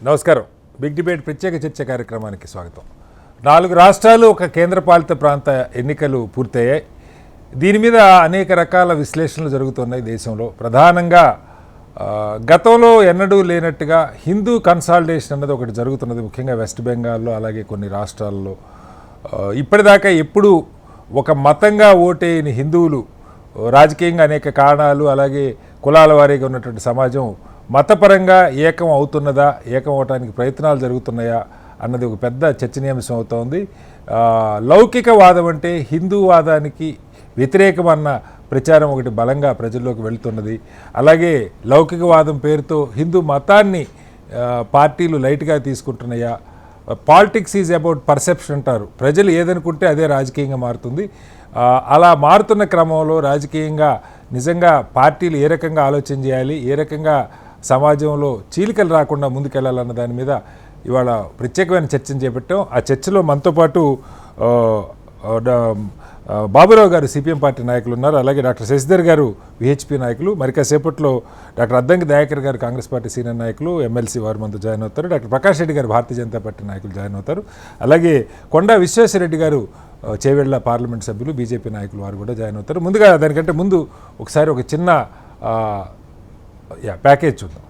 నమస్కారం. Big debate ప్రత్యేక చర్చ కార్యక్రమానికి స్వాగతం. 4 రాష్ట్రాలు ఒక కేంద్రపాలిత ప్రాంత ఎన్నికలు పూర్తయ్యాయి. దీని మీద అనేక రకాల విశ్లేషణలు జరుగుతున్నాయి దేశంలో. ప్రధానంగా గతంలో ఎన్నడూ లేనట్టుగా హిందూ కన్సాలిడేషన్ అన్నది ఒకటి జరుగుతున్నది, ముఖ్యంగా వెస్ట్ బెంగాల్లో అలాగే కొన్ని రాష్ట్రాల్లో. ఇప్పటిదాకా ఎప్పుడు ఒక మతంగా ఓటేయని హిందువులు రాజకీయంగా అనేక కారణాలు అలాగే కులాల వారీగా ఉన్నటువంటి సమాజం మతపరంగా ఏకం అవుతున్నదా, ఏకం అవడానికి ప్రయత్నాలు జరుగుతున్నాయా అన్నది ఒక పెద్ద చర్చనీయాంశం అవుతోంది. లౌకికవాదం అంటే హిందూవాదానికి వ్యతిరేకమన్న ప్రచారం ఒకటి బలంగా ప్రజల్లోకి వెళుతున్నది. అలాగే లౌకికవాదం పేరుతో హిందూ మతాన్ని పార్టీలు లైట్గా తీసుకుంటున్నాయా, పాలిటిక్స్ ఈజ్ అబౌట్ పర్సెప్షన్ అంటారు. ప్రజలు ఏదనుకుంటే అదే రాజకీయంగా మారుతుంది. అలా మారుతున్న క్రమంలో రాజకీయంగా నిజంగా పార్టీలు ఏ రకంగా ఆలోచన చేయాలి, ఏ రకంగా సమాజంలో చీలికలు రాకుండా ముందుకెళ్లాలన్న దాని మీద ఇవాళ ప్రత్యేకమైన చర్చను చేపట్టాం. ఆ చర్చలో మనతో పాటు బాబురావు గారు సిపిఎం పార్టీ నాయకులు ఉన్నారు, అలాగే డాక్టర్ శశిధర్ గారు విహెచ్పి నాయకులు, మరి కాసేపట్లో డాక్టర్ అద్దంకి దయాకర్ గారు కాంగ్రెస్ పార్టీ సీనియర్ నాయకులు, ఎమ్మెల్సీ వారు మనతో జాయిన్ అవుతారు. డాక్టర్ ప్రకాష్ రెడ్డి గారు భారతీయ జనతా పార్టీ నాయకులు జాయిన్ అవుతారు. అలాగే కొండా విశ్వేశ్వరరెడ్డి గారు చేవెళ్ల పార్లమెంట్ సభ్యులు, బీజేపీ నాయకులు వారు కూడా జాయిన్ అవుతారు. ముందుగా దానికంటే ముందు ఒకసారి ఒక చిన్న ప్యాకేజ్ చూద్దాం.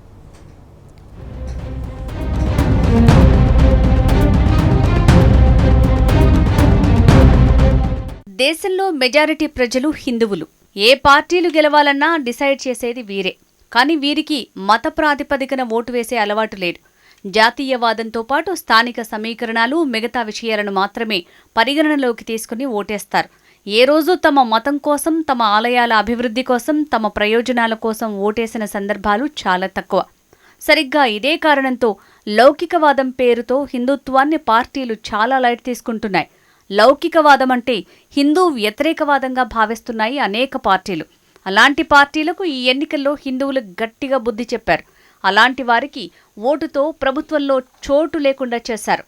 దేశంలో మెజారిటీ ప్రజలు హిందువులు. ఏ పార్టీలు గెలవాలన్నా డిసైడ్ చేసేది వీరే. కానీ వీరికి మత ప్రాతిపదికన ఓటు వేసే అలవాటు లేదు. జాతీయవాదంతో పాటు స్థానిక సమీకరణాలు, మిగతా విషయాలను మాత్రమే పరిగణనలోకి తీసుకుని ఓటేస్తారు. ఏ రోజు తమ మతం కోసం, తమ ఆలయాల అభివృద్ధి కోసం, తమ ప్రయోజనాల కోసం ఓటేసిన సందర్భాలు చాలా తక్కువ. సరిగ్గా ఇదే కారణంతో లౌకికవాదం పేరుతో హిందుత్వాన్ని పార్టీలు చాలా లైట్ తీసుకుంటున్నాయి. లౌకికవాదం అంటే హిందూ వ్యతిరేకవాదంగా భావిస్తున్నాయి అనేక పార్టీలు. అలాంటి పార్టీలకు ఈ ఎన్నికల్లో హిందువులు గట్టిగా బుద్ధి చెప్పారు. అలాంటి వారికి ఓటుతో ప్రభుత్వంలో చోటు లేకుండా చేశారు.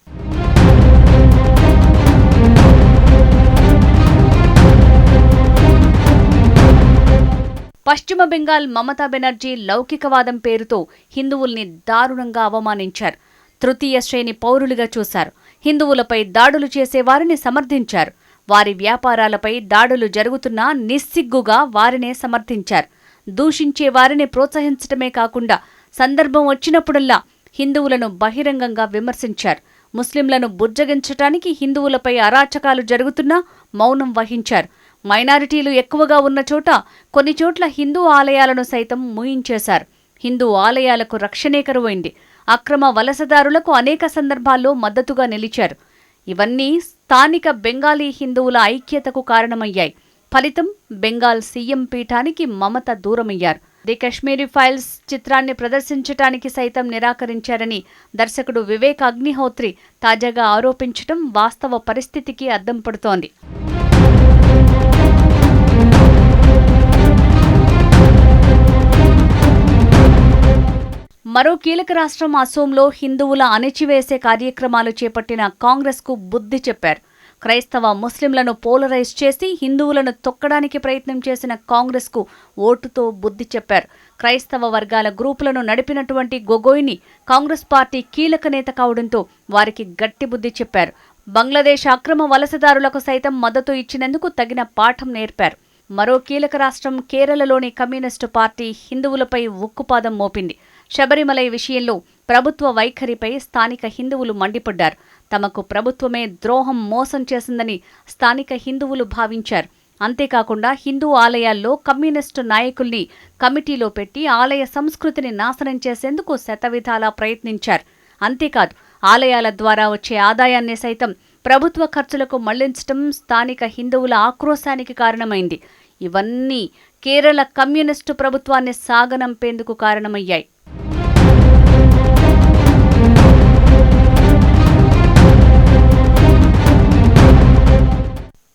పశ్చిమ బెంగాల్ మమతా బెనర్జీ లౌకికవాదం పేరుతో హిందువుల్ని దారుణంగా అవమానించారు. తృతీయ శ్రేణి పౌరులుగా చూశారు. హిందువులపై దాడులు చేసేవారిని సమర్థించారు. వారి వ్యాపారాలపై దాడులు జరుగుతున్నా నిస్సిగ్గుగా వారినే సమర్థించారు. దూషించే వారిని ప్రోత్సహించడమే కాకుండా సందర్భం వచ్చినప్పుడల్లా హిందువులను బహిరంగంగా విమర్శించారు. ముస్లింలను బుజ్జగించటానికి హిందువులపై అరాచకాలు జరుగుతున్నా మౌనం వహించారు. మైనారిటీలు ఎక్కువగా ఉన్న చోట కొన్ని చోట్ల హిందూ ఆలయాలను సైతం మూయించేశారు. హిందూ ఆలయాలకు రక్షణే కరువైంది. అక్రమ వలసదారులకు అనేక సందర్భాల్లో మద్దతుగా నిలిచారు. ఇవన్నీ స్థానిక బెంగాలీ హిందువుల ఐక్యతకు కారణమయ్యాయి. ఫలితం బెంగాల్ సీఎం పీఠానికి మమత దూరమయ్యారు. ది కశ్మీరీ ఫైల్స్ చిత్రాన్ని ప్రదర్శించటానికి సైతం నిరాకరించారని దర్శకుడు వివేక్ అగ్నిహోత్రి తాజాగా ఆరోపించటం వాస్తవ పరిస్థితికి అద్దం పడుతోంది. మరో కీలక రాష్ట్రం అసోంలో హిందువుల అణిచివేసే కార్యక్రమాలు చేపట్టిన కాంగ్రెస్కు బుద్ధి చెప్పారు. క్రైస్తవ ముస్లింలను పోలరైజ్ చేసి హిందువులను తొక్కడానికి ప్రయత్నం చేసిన కాంగ్రెస్కు ఓటుతో బుద్ధి చెప్పారు. క్రైస్తవ వర్గాల గ్రూపులను నడిపినటువంటి గొగోయ్ని కాంగ్రెస్ పార్టీ కీలక నేత కావడంతో వారికి గట్టి బుద్ధి చెప్పారు. బంగ్లాదేశ్ అక్రమ వలసదారులకు సైతం మద్దతు ఇచ్చినందుకు తగిన పాఠం నేర్పారు. మరో కీలక రాష్ట్రం కేరళలోని కమ్యూనిస్టు పార్టీ హిందువులపై ఉక్కుపాదం మోపింది. శబరిమలై విషయంలో ప్రభుత్వ వైఖరిపై స్థానిక హిందువులు మండిపడ్డారు. తమకు ప్రభుత్వమే ద్రోహం, మోసం చేసిందని స్థానిక హిందువులు భావించారు. అంతేకాకుండా హిందూ ఆలయాల్లో కమ్యూనిస్టు నాయకుల్ని కమిటీలో పెట్టి ఆలయ సంస్కృతిని నాశనం చేసేందుకు శతవిధాలా ప్రయత్నించారు. అంతేకాదు ఆలయాల ద్వారా వచ్చే ఆదాయాన్ని సైతం ప్రభుత్వ ఖర్చులకు మళ్లించడం స్థానిక హిందువుల ఆక్రోశానికి కారణమైంది. ఇవన్నీ కేరళ కమ్యూనిస్టు ప్రభుత్వాన్ని సాగనంపేందుకు కారణమయ్యాయి.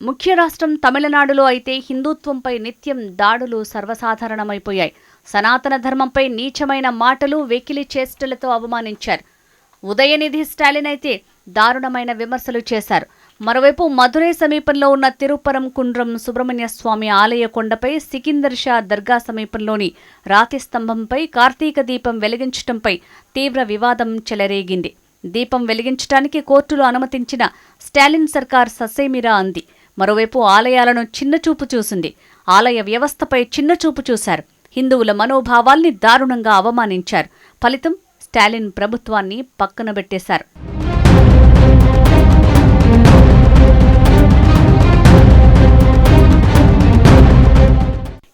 ముఖ్య రాష్ట్రం తమిళనాడులో అయితే హిందుత్వంపై నిత్యం దాడులు సర్వసాధారణమైపోయాయి. సనాతన ధర్మంపై నీచమైన మాటలు, వెకిలి చేష్టలతో అవమానించారు. ఉదయనిధి స్టాలిన్ అయితే దారుణమైన విమర్శలు చేశారు. మరోవైపు మధురై సమీపంలో ఉన్న తిరుపరం కుండ్రం సుబ్రహ్మణ్య స్వామి ఆలయ కొండపై సికిందర్ షా దర్గా సమీపంలోని రాతి స్తంభంపై కార్తీక దీపం వెలిగించడంపై తీవ్ర వివాదం చెలరేగింది. దీపం వెలిగించడానికి కోర్టులో అనుమతించిన స్టాలిన్ సర్కార్ ససేమిరా అంది. మరోవైపు ఆలయాలను చిన్నచూపు చూసింది. ఆలయ వ్యవస్థపై చిన్నచూపు చూశారు. హిందువుల మనోభావాల్ని దారుణంగా అవమానించారు. ఫలితం స్టాలిన్ ప్రభుత్వాన్ని పక్కనబెట్టేశారు.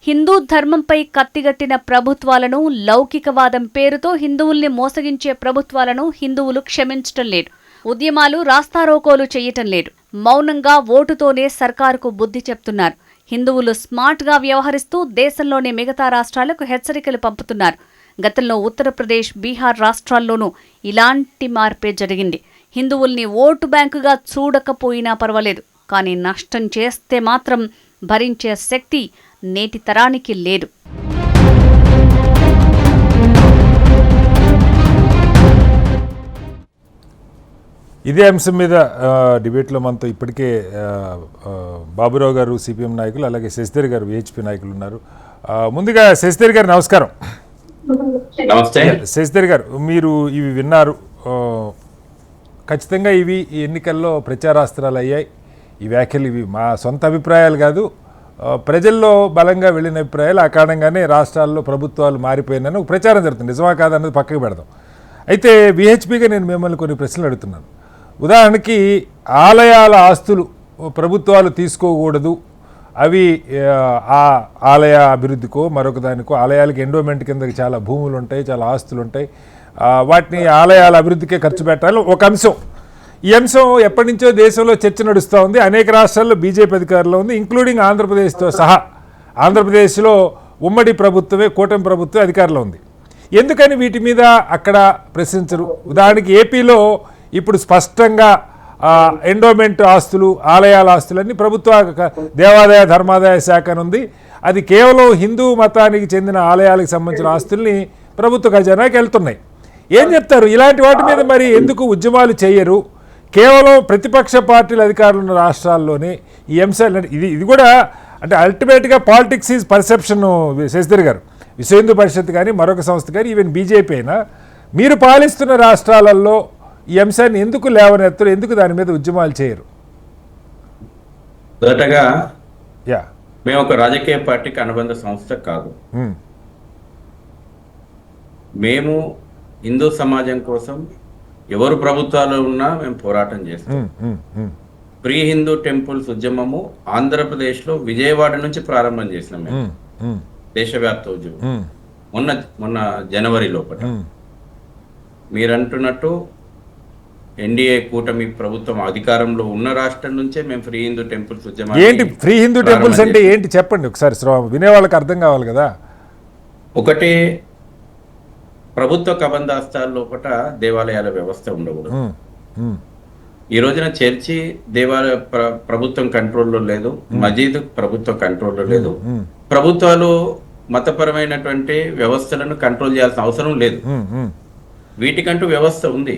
హిందూ ధర్మంపై కత్తిగట్టిన ప్రభుత్వాలను, లౌకికవాదం పేరుతో హిందువుల్ని మోసగించే ప్రభుత్వాలను హిందువులు క్షమించటం లేదు. ఉద్యమాలు, రాస్తారోకోలు చేయటం లేదు. మౌనంగా ఓటుతోనే సర్కారుకు బుద్ధి చెప్తున్నారు. హిందువులు స్మార్ట్గా వ్యవహరిస్తూ దేశంలోని మిగతా రాష్ట్రాలకు హెచ్చరికలు పంపుతున్నారు. గతంలో ఉత్తరప్రదేశ్, బీహార్ రాష్ట్రాల్లోనూ ఇలాంటి మార్పే జరిగింది. హిందువుల్ని ఓటు బ్యాంకుగా చూడకపోయినా పర్వాలేదు, కానీ నష్టం చేస్తే మాత్రం భరించే శక్తి నేటి తరానికి లేదు. ఇదే అంశం మీద డిబేట్లో మనతో ఇప్పటికే బాబురావు గారు సిపిఎం నాయకులు, అలాగే శశిధర్ గారు విహెచ్పి నాయకులు ఉన్నారు. ముందుగా శశిధర్ గారు నమస్కారం. నమస్తే. శశిధర్ గారు, మీరు ఇవి విన్నారు. ఖచ్చితంగా ఇవి ఈ ఎన్నికల్లో ప్రచారాస్త్రాలు అయ్యాయి. ఈ వ్యాఖ్యలు ఇవి మా సొంత అభిప్రాయాలు కాదు, ప్రజల్లో బలంగా వెళ్ళిన అభిప్రాయాలు. ఆ కారణంగానే రాష్ట్రాల్లో ప్రభుత్వాలు మారిపోయినాయని ఒక ప్రచారం జరుగుతుంది. నిజమా కాదన్నది పక్కకు పెడదాం. అయితే విహెచ్పిగా నేను మిమ్మల్ని కొన్ని ప్రశ్నలు అడుగుతున్నాను. ఉదాహరణకి ఆలయాల ఆస్తులు ప్రభుత్వాలు తీసుకోకూడదు, అవి ఆ ఆలయ అభివృద్ధికో మరొక దానికో, ఆలయాలకి ఎండోమెంట్ కిందకి చాలా భూములు ఉంటాయి, చాలా ఆస్తులు ఉంటాయి, వాటిని ఆలయాల అభివృద్ధికే ఖర్చు పెట్టాలి ఒక అంశం. ఈ అంశం ఎప్పటి నుంచో దేశంలో చర్చ నడుస్తూ ఉంది. అనేక రాష్ట్రాల్లో బీజేపీ అధికారంలో ఉంది, ఇంక్లూడింగ్ ఆంధ్రప్రదేశ్తో సహా. ఆంధ్రప్రదేశ్లో ఉమ్మడి ప్రభుత్వమే, కూటమి ప్రభుత్వం అధికారంలో ఉంది. ఎందుకని వీటి మీద అక్కడ ప్రశ్నించరు? ఉదాహరణకి ఏపీలో ఇప్పుడు స్పష్టంగా ఎండోమెంట్ ఆస్తులు, ఆలయాల ఆస్తులన్నీ ప్రభుత్వ దేవాదాయ ధర్మాదాయ శాఖ ఉంది. అది కేవలం హిందూ మతానికి చెందిన ఆలయాలకు సంబంధించిన ఆస్తుల్ని ప్రభుత్వ ఖజానాకి వెళ్తున్నాయి. ఏం చెప్తారు ఇలాంటి వాటి మీద? మరి ఎందుకు ఉద్యమాలు చేయరు? కేవలం ప్రతిపక్ష పార్టీల అధికారులు ఉన్న రాష్ట్రాల్లోనే ఈ అంశాలు. ఇది కూడా అంటే అల్టిమేట్గా పాలిటిక్స్ ఈజ్ పర్సెప్షన్. శశిధర్ గారు, విశ్వ హిందూ పరిషత్ కానీ మరొక సంస్థ కానీ ఈవెన్ బీజేపీ అయినా మీరు పాలిస్తున్న రాష్ట్రాలలో ఈ అంశాన్ని ఎందుకు లేవనెత్తరు? ఎందుకు దాని మీద ఉద్యమాలు చేయరు? మొదటగా మేము ఒక రాజకీయ పార్టీకి అనుబంధ సంస్థ కాదు. మేము హిందూ సమాజం కోసం ఎవరు ప్రభుత్వాలు ఉన్నా మేము పోరాటం చేస్తాం. ప్రీ హిందూ టెంపుల్స్ ఉద్యమము ఆంధ్రప్రదేశ్లో విజయవాడ నుంచి ప్రారంభం చేసినాం మేము. దేశవ్యాప్త ఉద్యమం మొన్న జనవరి లోపల. మీరు అంటున్నట్టు ఎన్డీఏ కూటమి ప్రభుత్వం అధికారంలో ఉన్న రాష్ట్రం నుంచే మేము ఫ్రీ హిందూ టెంపుల్స్ ఉద్యమం. ఏంటి ఫ్రీ హిందూ టెంపుల్స్ అంటే ఏంటి చెప్పండి ఒకసారి, వినేవాళ్ళకి అర్థం కావాలి కదా. ఒకటి, ప్రభుత్వ కబంధాస్తాల లోపల దేవాలయాల వ్యవస్థ ఉండకూడదు. ఈ రోజున చర్చి దేవాలయ ప్రభుత్వం కంట్రోల్లో లేదు, మజీద్ ప్రభుత్వ కంట్రోల్లో లేదు. ప్రభుత్వాలు మతపరమైనటువంటి వ్యవస్థలను కంట్రోల్ చేయాల్సిన అవసరం లేదు. వీటికంటూ వ్యవస్థ ఉంది.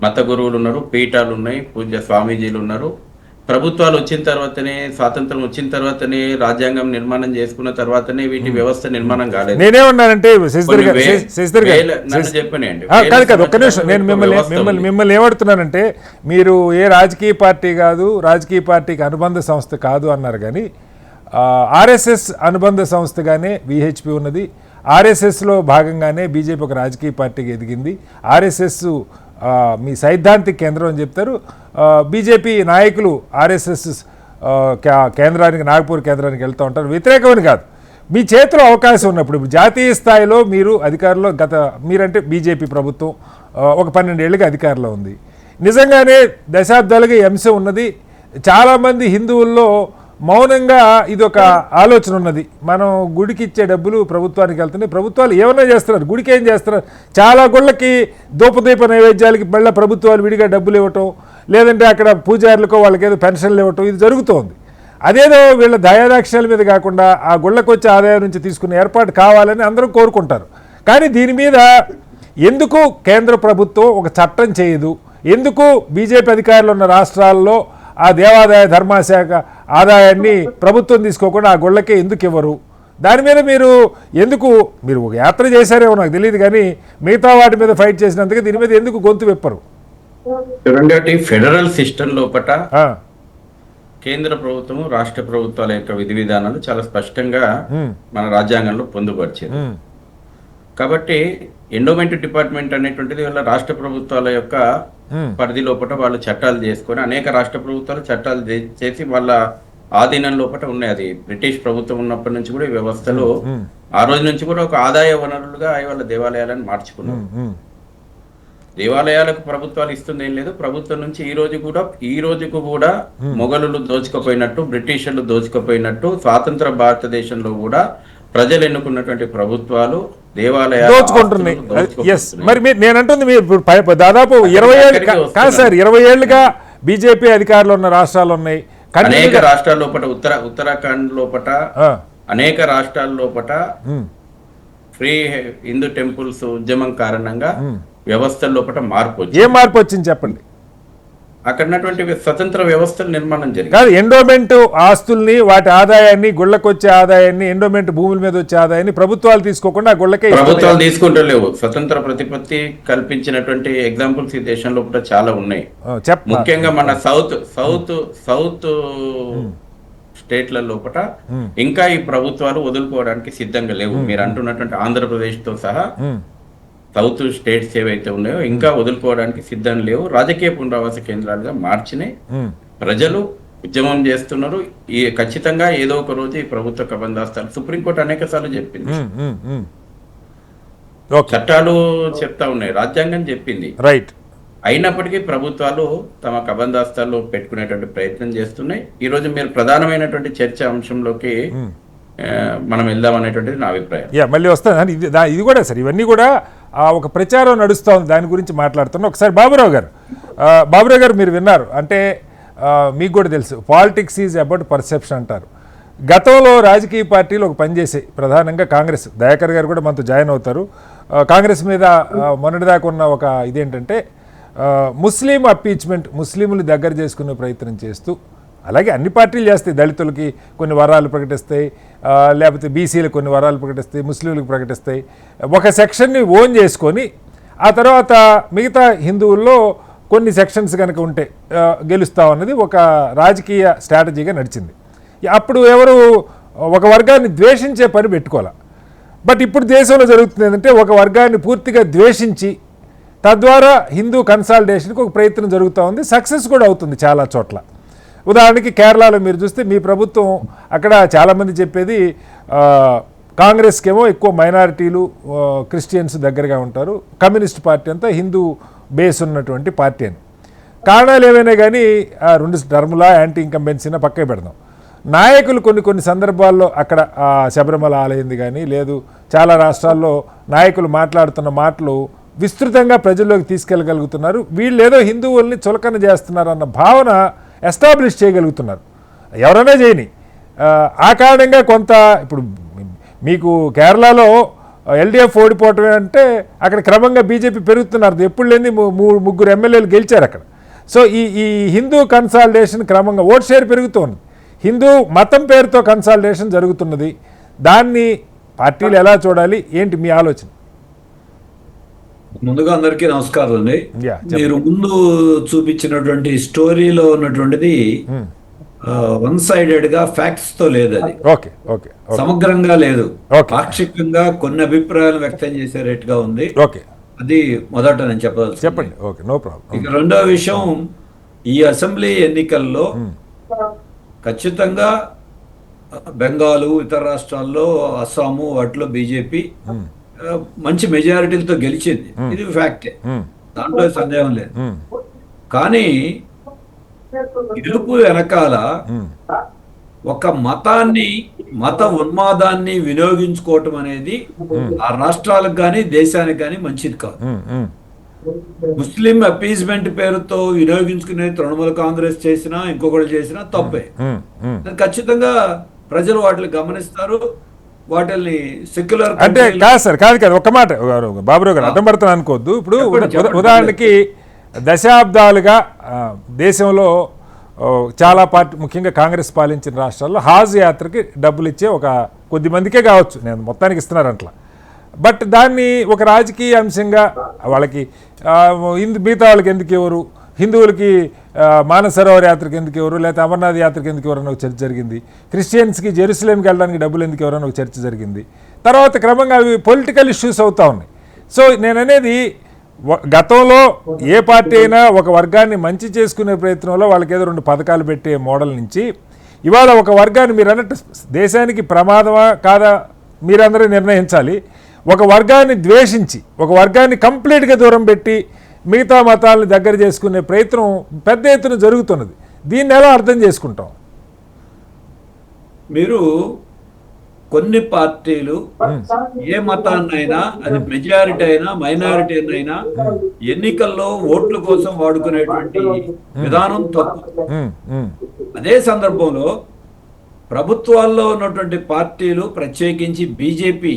మత గురువులు ఉన్నారు, పీఠాలు ఉన్నాయి, పూజ్య స్వామీజీలు ఉన్నారు. ప్రభుత్వాలు వచ్చిన తర్వాతనే, స్వాతంత్రం వచ్చిన తర్వాతనే, రాజ్యాంగం నిర్మాణం చేసుకున్న తర్వాతనే వీటి వ్యవస్థ నిర్మాణం కాలేదు. నేనేమన్నానంటే నేను మిమ్మల్ని ఏమడుతున్నానంటే, మీరు ఏ రాజకీయ పార్టీ కాదు, రాజకీయ పార్టీకి అనుబంధ సంస్థ కాదు అన్నారు. కానీ ఆర్ఎస్ఎస్ అనుబంధ సంస్థగానే విహెచ్పి ఉన్నది. ఆర్ఎస్ఎస్లో భాగంగానే బీజేపీ ఒక రాజకీయ పార్టీకి ఎదిగింది. ఆర్ఎస్ఎస్ మీ సైద్ధాంతిక కేంద్రం అని చెప్తారు. బీజేపీ నాయకులు ఆర్ఎస్ఎస్ కేంద్రానికి, నాగపూర్ కేంద్రానికి వెళ్తూ ఉంటారు. వ్యతిరేకమని కాదు, మీ చేతిలో అవకాశం ఉన్నప్పుడు. జాతీయ స్థాయిలో మీరు అధికారంలో, మీరంటే బీజేపీ ప్రభుత్వం ఒక 12 ఏళ్ళుగా అధికారంలో ఉంది. నిజంగానే దశాబ్దాలుగా ఈ అంశం ఉన్నది. చాలామంది హిందువుల్లో మౌనంగా ఇదొక ఆలోచన ఉన్నది. మనం గుడికి ఇచ్చే డబ్బులు ప్రభుత్వానికి వెళ్తున్నాయి, ప్రభుత్వాలు ఏమన్నా చేస్తున్నారు, గుడికి ఏం చేస్తున్నారు? చాలా గుళ్ళకి ధూపదీప నైవేద్యాలకి మళ్ళీ ప్రభుత్వాలు విడిగా డబ్బులు ఇవ్వటం, లేదంటే అక్కడ పూజారులకో వాళ్ళకి ఏదో పెన్షన్లు ఇవ్వటం, ఇది జరుగుతోంది. అదేదో వీళ్ళ దయాదాక్ష్యాల మీద కాకుండా ఆ గుళ్ళకు వచ్చే ఆదాయం నుంచి తీసుకునే ఏర్పాటు కావాలని అందరూ కోరుకుంటారు. కానీ దీని మీద ఎందుకు కేంద్ర ప్రభుత్వం ఒక చట్టం చేయదు? ఎందుకు బీజేపీ అధికారులు ఉన్న రాష్ట్రాల్లో ఆ దేవాదాయ ధర్మశాఖ ఆదాయాన్ని ప్రభుత్వం తీసుకోకుండా ఆ గుళ్ళకే ఎందుకు ఇవ్వరు? దాని మీద మీరు ఎందుకు మీరు ఒక యాత్ర చేశారేమో నాకు తెలియదు, కానీ మిగతా వాటి మీద ఫైట్ చేసినందుకు దీని మీద ఎందుకు గొంతు విప్పరు? చూడండి, ఫెడరల్ సిస్టమ్ లోపట ఆ, కేంద్ర ప్రభుత్వం రాష్ట్ర ప్రభుత్వాల యొక్క విధి విధానాలు చాలా స్పష్టంగా మన రాజ్యాంగంలో పొందుపరిచింది. కాబట్టి ఎండోమెంట్ డిపార్ట్మెంట్ అనేటువంటిది వాళ్ళ రాష్ట్ర ప్రభుత్వాల యొక్క పరిధి లోపల వాళ్ళు చట్టాలు చేసుకొని అనేక రాష్ట్ర ప్రభుత్వాలు చట్టాలు చేసి వాళ్ళ ఆధీనం లోపల ఉన్నాయి. అది బ్రిటిష్ ప్రభుత్వం ఉన్నప్పటి నుంచి కూడా ఈ వ్యవస్థలో ఆ రోజు నుంచి కూడా ఒక ఆదాయ వనరులుగా వాళ్ళ దేవాలయాలను మార్చుకున్నారు. దేవాలయాలకు ప్రభుత్వాలు ఇస్తుంది ఏం లేదు. ప్రభుత్వం నుంచి ఈ రోజుకు కూడా మొఘలులు దోచుకుపోయినట్టు, బ్రిటిషర్లు దోచుకుపోయినట్టు స్వాతంత్ర భారతదేశంలో కూడా ప్రజలు ఎన్నుకున్నటువంటి ప్రభుత్వాలు దేవాలయాలు దోచుకుంటున్నాయి. మరి నేను అంటుంది మీరు దాదాపు 20 ఏళ్ళు కాదు సార్, 20 ఏళ్లుగా బీజేపీ అధికారులు ఉన్న రాష్ట్రాలు ఉన్నాయి. అనేక రాష్ట్రాల లోపల ఉత్తరాఖండ్ లోపల అనేక రాష్ట్రాల లోపల ఫ్రీ హిందూ టెంపుల్స్ ఉద్యమం కారణంగా వ్యవస్థల లోపల మార్పు వచ్చింది. ఏం మార్పు వచ్చింది చెప్పండి? అక్కడ ఉన్నటువంటి స్వతంత్ర వ్యవస్థలు నిర్మాణం జరిగింది. కాదు, ఎండోమెంట్ ఆస్తుల్ని, వాటి ఆదాయాన్ని, గుళ్ళకు వచ్చే ఆదాయాన్ని, ఎండోమెంట్ భూముల మీద వచ్చే ఆదాయాన్ని ప్రభుత్వాలు తీసుకోకుండా ఆ గుళ్ళకే ప్రభుత్వాలు తీసుకుంటలేవు. స్వతంత్ర ప్రతిపత్తి కల్పించినటువంటి ఎగ్జాంపుల్స్ ఈ దేశంలో కూడా చాలా ఉన్నాయి. ముఖ్యంగా మన సౌత్ స్టేట్ల లోపల ఇంకా ఈ ప్రభుత్వాలు వదులుకోవడానికి సిద్ధంగా లేవు. మీరు అంటున్నటువంటి ఆంధ్రప్రదేశ్ తో సహా సౌత్ స్టేట్స్ ఏవైతే ఉన్నాయో ఇంకా వదులుకోవడానికి సిద్ధం లేవు. రాజకీయ పునరావాస కేంద్రాలుగా మార్చినే ప్రజలు ఉద్యమం చేస్తున్నారు. ఈ ఖచ్చితంగా ఏదో ఒక రోజు ఈ ప్రభుత్వ కబందాస్తాలు సుప్రీంకోర్టు అనేక సార్లు చెప్పింది, చట్టాలు చెప్తా ఉన్నాయి, రాజ్యాంగం చెప్పింది. రైట్. అయినప్పటికీ ప్రభుత్వాలు తమ కబందాస్తాల్లో పెట్టుకునేటువంటి ప్రయత్నం చేస్తున్నాయి. ఈ రోజు మీరు ప్రధానమైనటువంటి చర్చ అంశంలోకి మనం వెళ్దాం అనేటువంటిది నా అభిప్రాయం. మళ్ళీ వస్తాను. ఇది కూడా సార్, ఇవన్నీ కూడా ఒక ప్రచారం నడుస్తూ ఉంది, దాని గురించి మాట్లాడుతున్నాం. ఒకసారి బాబురావు గారు మీరు విన్నారు అంటే మీకు కూడా తెలుసు, పాలిటిక్స్ ఈజ్ అబౌట్ పర్సెప్షన్ అంటారు. గతంలో రాజకీయ పార్టీలు ఒక పనిచేసాయి, ప్రధానంగా కాంగ్రెస్. దయాకర్ గారు కూడా మనతో జాయిన్ అవుతారు. కాంగ్రెస్ మీద మొన్నటిదాకా ఉన్న ఒక ఇదేంటంటే ముస్లిం అప్పీచ్మెంట్, ముస్లింలు దగ్గర చేసుకునే ప్రయత్నం చేస్తూ, అలాగే అన్ని పార్టీలు చేస్తాయి, దళితులకి కొన్ని వరాలు ప్రకటిస్తాయి, లేకపోతే బీసీలకు కొన్ని వరాలు ప్రకటిస్తాయి, ముస్లింలకు ప్రకటిస్తాయి, ఒక సెక్షన్ని ఓన్ చేసుకొని ఆ తర్వాత మిగతా హిందువుల్లో కొన్ని సెక్షన్స్ కనుక ఉంటే గెలుస్తామన్నది ఒక రాజకీయ స్ట్రాటజీగా నడిచింది. అప్పుడు ఎవరు ఒక వర్గాన్ని ద్వేషించే పని పెట్టుకోవాలి. బట్ ఇప్పుడు దేశంలో జరుగుతుంది ఏంటంటే ఒక వర్గాన్ని పూర్తిగా ద్వేషించి తద్వారా హిందూ కన్సాలిడేషన్కి ఒక ప్రయత్నం జరుగుతూ ఉంది. సక్సెస్ కూడా అవుతుంది చాలా చోట్ల. ఉదాహరణకి కేరళలో మీరు చూస్తే మీ ప్రభుత్వం అక్కడ చాలామంది చెప్పేది కాంగ్రెస్కి ఏమో ఎక్కువ మైనారిటీలు, క్రిస్టియన్స్ దగ్గరగా ఉంటారు, కమ్యూనిస్ట్ పార్టీ అంతా హిందూ బేస్ ఉన్నటువంటి పార్టీ అని. కారణాలు ఏమైనా కానీ రెండు టర్ములా యాంటీ ఇన్కంబెన్సీనా పక్కకి పెడదాం. నాయకులు కొన్ని సందర్భాల్లో అక్కడ శబరిమల ఆలయంది కానీ లేదు, చాలా రాష్ట్రాల్లో నాయకులు మాట్లాడుతున్న మాటలు విస్తృతంగా ప్రజల్లోకి తీసుకెళ్ళగలుగుతున్నారు. వీళ్ళు ఏదో హిందువుల్ని చులకన చేస్తున్నారు అన్న భావన ఎస్టాబ్లిష్ చేయగలుగుతున్నారు, ఎవరైనా చేయని. ఆ కారణంగా కొంత ఇప్పుడు మీకు కేరళలో ఎల్డీఎఫ్ ఓడిపోవటమే అంటే అక్కడ క్రమంగా బీజేపీ పెరుగుతున్నారు. ఎప్పుడు లేని 3 ఎమ్మెల్యేలు గెలిచారు అక్కడ. సో ఈ హిందూ కన్సాలిడేషన్ క్రమంగా ఓట్ షేర్ పెరుగుతోంది. హిందూ మతం పేరుతో కన్సాలిడేషన్ జరుగుతున్నది. దాన్ని పార్టీలు ఎలా చూడాలి, ఏంటి మీ ఆలోచన? ముందుగా అందరికీ నమస్కారం అండి. మీరు ముందు చూపించినటువంటి స్టోరీలో ఉన్నటువంటిది వన్ సైడెడ్ గా ఫ్యాక్ట్స్ తో లేదు, అది సమగ్రంగా లేదు, పాక్షికంగా కొన్ని అభిప్రాయాలు వ్యక్తం చేసే రేటుగా ఉంది. అది మొదట నేను చెప్పండి. ఇక రెండో విషయం, ఈ అసెంబ్లీ ఎన్నికల్లో ఖచ్చితంగా బెంగాలు, ఇతర రాష్ట్రాల్లో, అస్సాము వాటిలో బీజేపీ మంచి మెజారిటీలతో గెలిచింది, ఇది ఫ్యాక్టే, దాంట్లో సందేహం లేదు. కానీ గెలుపు వెనకాల ఒక మత ఉన్మాదాన్ని వినియోగించుకోవటం అనేది ఆ రాష్ట్రాలకు కానీ దేశానికి కానీ మంచిది కాదు. ముస్లిం అపీజ్మెంట్ పేరుతో వినియోగించుకునే తృణమూల కాంగ్రెస్ చేసినా ఇంకొకటి చేసినా తప్పే. ఖచ్చితంగా ప్రజలు వాటిని గమనిస్తారు, వాటిని సెక్యులర్ అంటే కాదు సార్, కాదు ఒక మాట బాబురావు గారు అడ్డం పడుతున్నా అనుకోవద్దు. ఇప్పుడు ఉదాహరణకి దశాబ్దాలుగా దేశంలో చాలా పార్టీ ముఖ్యంగా కాంగ్రెస్ పాలించిన రాష్ట్రాల్లో హాజ్ యాత్రకి డబ్బులు ఇచ్చే ఒక కొద్ది మందికే కావచ్చు, నేను మొత్తానికి ఇస్తున్నారు అట్లా. బట్ దాన్ని ఒక రాజకీయ అంశంగా వాళ్ళకి మిగతా వాళ్ళకి ఎందుకు ఎవరు, హిందువులకి మానసరోవర్ యాత్రకి ఎందుకు ఎవరు, లేకపోతే అమర్నాథ్ యాత్రకి ఎందుకు ఎవరన్నా ఒక చర్చ జరిగింది, క్రిస్టియన్స్కి జెరూసలేంకి వెళ్ళడానికి డబ్బులు ఎందుకు ఎవరన్నా ఒక చర్చ జరిగింది. తర్వాత క్రమంగా అవి పొలిటికల్ ఇష్యూస్ అవుతూ ఉన్నాయి. సో నేను అనేది గతంలో ఏ పార్టీ అయినా ఒక వర్గాన్ని మంచి చేసుకునే ప్రయత్నంలో వాళ్ళకి ఏదో 2 పథకాలు పెట్టే మోడల్ నుంచి ఇవాళ ఒక వర్గాన్ని మీరు అన్నట్టు దేశానికి ప్రమాదమా కాదా మీరందరూ నిర్ణయించాలి. ఒక వర్గాన్ని ద్వేషించి ఒక వర్గాన్ని కంప్లీట్గా దూరం పెట్టి మిగతా మతాలను దగ్గర చేసుకునే ప్రయత్నం పెద్ద ఎత్తున జరుగుతున్నది. దీన్ని ఎలా అర్థం చేసుకుంటాం? మీరు కొన్ని పార్టీలు ఏ మతాన్నైనా, అది మెజారిటీ అయినా మైనారిటీ అయినా, ఎన్నికల్లో ఓట్ల కోసం వాడుకునేటువంటి విధానం తప్పు. అదే సందర్భంలో ప్రభుత్వాల్లో ఉన్నటువంటి పార్టీలు, ప్రత్యేకించి బీజేపీ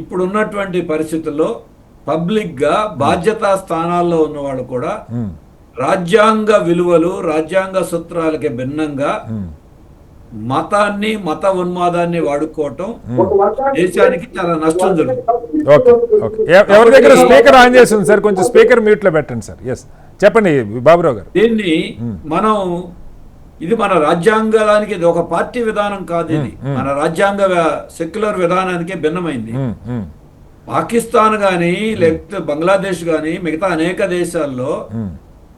ఇప్పుడున్నటువంటి పరిస్థితుల్లో పబ్లిక్ గా బాధ్యతా స్థానాల్లో ఉన్నవాళ్ళు కూడా రాజ్యాంగ విలువలు, రాజ్యాంగ సూత్రాలకి భిన్నంగా మతాన్ని, మత ఉన్మాదాన్ని వాడుకోవటం దేశానికి చాలా నష్టం జరుగుతుంది. ఎవరి దగ్గర స్పీకర్ ఆన్ చేసి ఉంది సార్, కొంచెం స్పీకర్ మ్యూట్ లో పెట్టండి సార్. ఎస్ చెప్పండి బాబురావు గారు. దీన్ని మనం ఇది మన రాజ్యాంగానికి, ఇది ఒక పార్టీ విధానం కాదు, ఇది మన రాజ్యాంగ సెక్యులర్ విధానానికే భిన్నమైంది. పాకిస్తాన్ గాని లేకపోతే బంగ్లాదేశ్ గాని మిగతా అనేక దేశాల్లో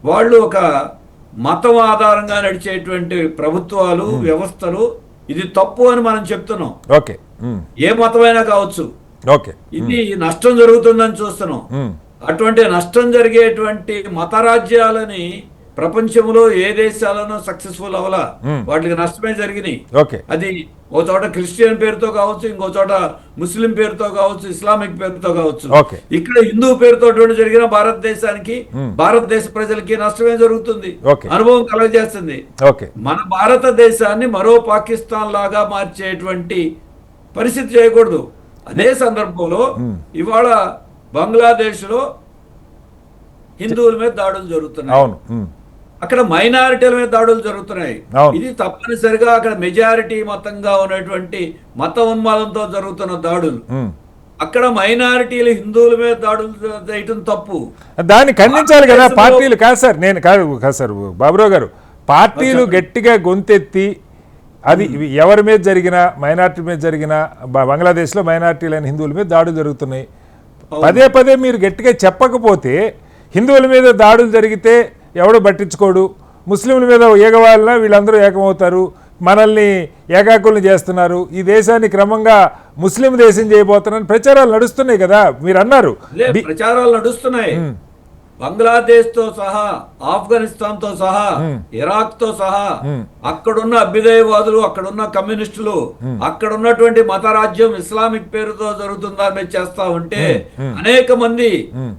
వాళ్ళు ఒక మతం ఆధారంగా నడిచేటువంటి ప్రభుత్వాలు, వ్యవస్థలు, ఇది తప్పు అని మనం చెప్తున్నాం. ఓకే, ఏ మతమైనా కావచ్చు. ఓకే, ఇది నష్టం జరుగుతుందని చూస్తున్నాం. అటువంటి నష్టం జరిగేటువంటి మత రాజ్యాలని ప్రపంచంలో ఏ దేశాలను సక్సెస్ఫుల్ అవ్వాలా, వాటికి నష్టమే జరిగినాయి. అది ఓ చోట క్రిస్టియన్ పేరుతో కావచ్చు, ఇంకో చోట ముస్లిం పేరుతో కావచ్చు, ఇస్లామిక్ పేరుతో కావచ్చు. ఇక్కడ హిందూ పేరుతో జరిగిన భారతదేశానికి, భారతదేశ ప్రజలకి నష్టమే జరుగుతుంది, అనుభవం కలగజేస్తుంది. మన భారతదేశాన్ని మరో పాకిస్తాన్ లాగా మార్చేటువంటి పరిస్థితి చేయకూడదు. అదే సందర్భంలో ఇవాళ బంగ్లాదేశ్ లో హిందువుల మీద దాడులు జరుగుతున్నాయి, అక్కడ మైనారిటీల మీద దాడులు జరుగుతున్నాయి. ఇది తప్పనిసరిగా అక్కడ మెజారిటీ మతంగా ఉన్నటువంటి మత ఉన్మాదంతో జరుగుతున్న దాడులు. అక్కడ మైనారిటీలు హిందువుల మీద దాడులు చేయటం తప్పు. దాన్ని ఖండించాలి కదా పార్టీలు. కాదు సార్, నేను కాదు సార్ బాబురావు గారు, పార్టీలు గట్టిగా గొంతెత్తి అది ఎవరి మీద జరిగినా, మైనారిటీ మీద జరిగినా, బంగ్లాదేశ్లో మైనారిటీలైన హిందువుల మీద దాడులు జరుగుతున్నాయి, పదే పదే మీరు గట్టిగా చెప్పకపోతే హిందువుల మీద దాడులు జరిగితే ఎవడు పట్టించుకోడు, ముస్లింల మీద ఏకవాళ్ళ వీళ్ళందరూ ఏకమవుతారు, మనల్ని ఏకాకుల్ని చేస్తున్నారు, ఈ దేశాన్ని క్రమంగా ముస్లిం దేశం చేయబోతున్నారని ప్రచారాలు నడుస్తున్నాయి కదా. మీరు అన్నారు ప్రచారాలు నడుస్తున్నాయి. బంగ్లాదేశ్ తో సహా, ఆఫ్ఘనిస్తాన్ తో సహా, ఇరాక్ తో సహా అక్కడున్న అభ్యుదయవాదులు, అక్కడున్న కమ్యూనిస్టులు, అక్కడున్నటువంటి మత రాజ్యం ఇస్లామిక్ పేరుతో జరుగుతుందని మీద చేస్తా ఉంటే అనేక మంది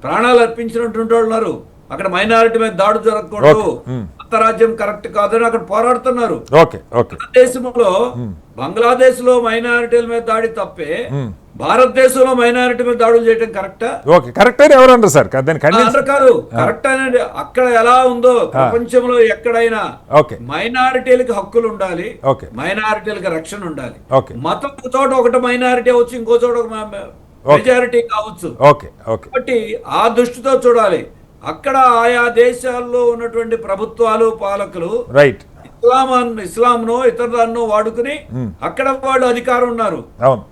ప్రాణాలు అర్పించినటువంటి వాళ్ళు ఉన్నారు. అక్కడ మైనారిటీ మీద దాడు జరగకూడదు, మత రాజ్యం కరెక్ట్ కాదని అక్కడ పోరాడుతున్నారు. దేశంలో బంగ్లాదేశ్ లో మైనారిటీల మీద దాడి తప్పే, భారతదేశంలో మైనారిటీ మీద దాడులు చేయడం కరెక్టా? కరెక్ట్ అని ఎవరు అన్నారు సార్? కాదు, కరెక్ట్ అనేది అక్కడ ఎలా ఉందో ప్రపంచంలో ఎక్కడైనా మైనారిటీలకి హక్కులు ఉండాలి, మైనారిటీలకి రక్షణ ఉండాలి. మతం చోట ఒకటి మైనారిటీ అవచ్చు, ఇంకో చోట మెజారిటీ కావచ్చు. కాబట్టి ఆ దృష్టితో చూడాలి. అక్కడ ఆయా దేశాల్లో ఉన్నటువంటి ప్రభుత్వాలు, పాలకులు ఇస్లాంను ఇతరులను వాడుకుని అక్కడ వాళ్ళు అధికారం ఉన్నారు.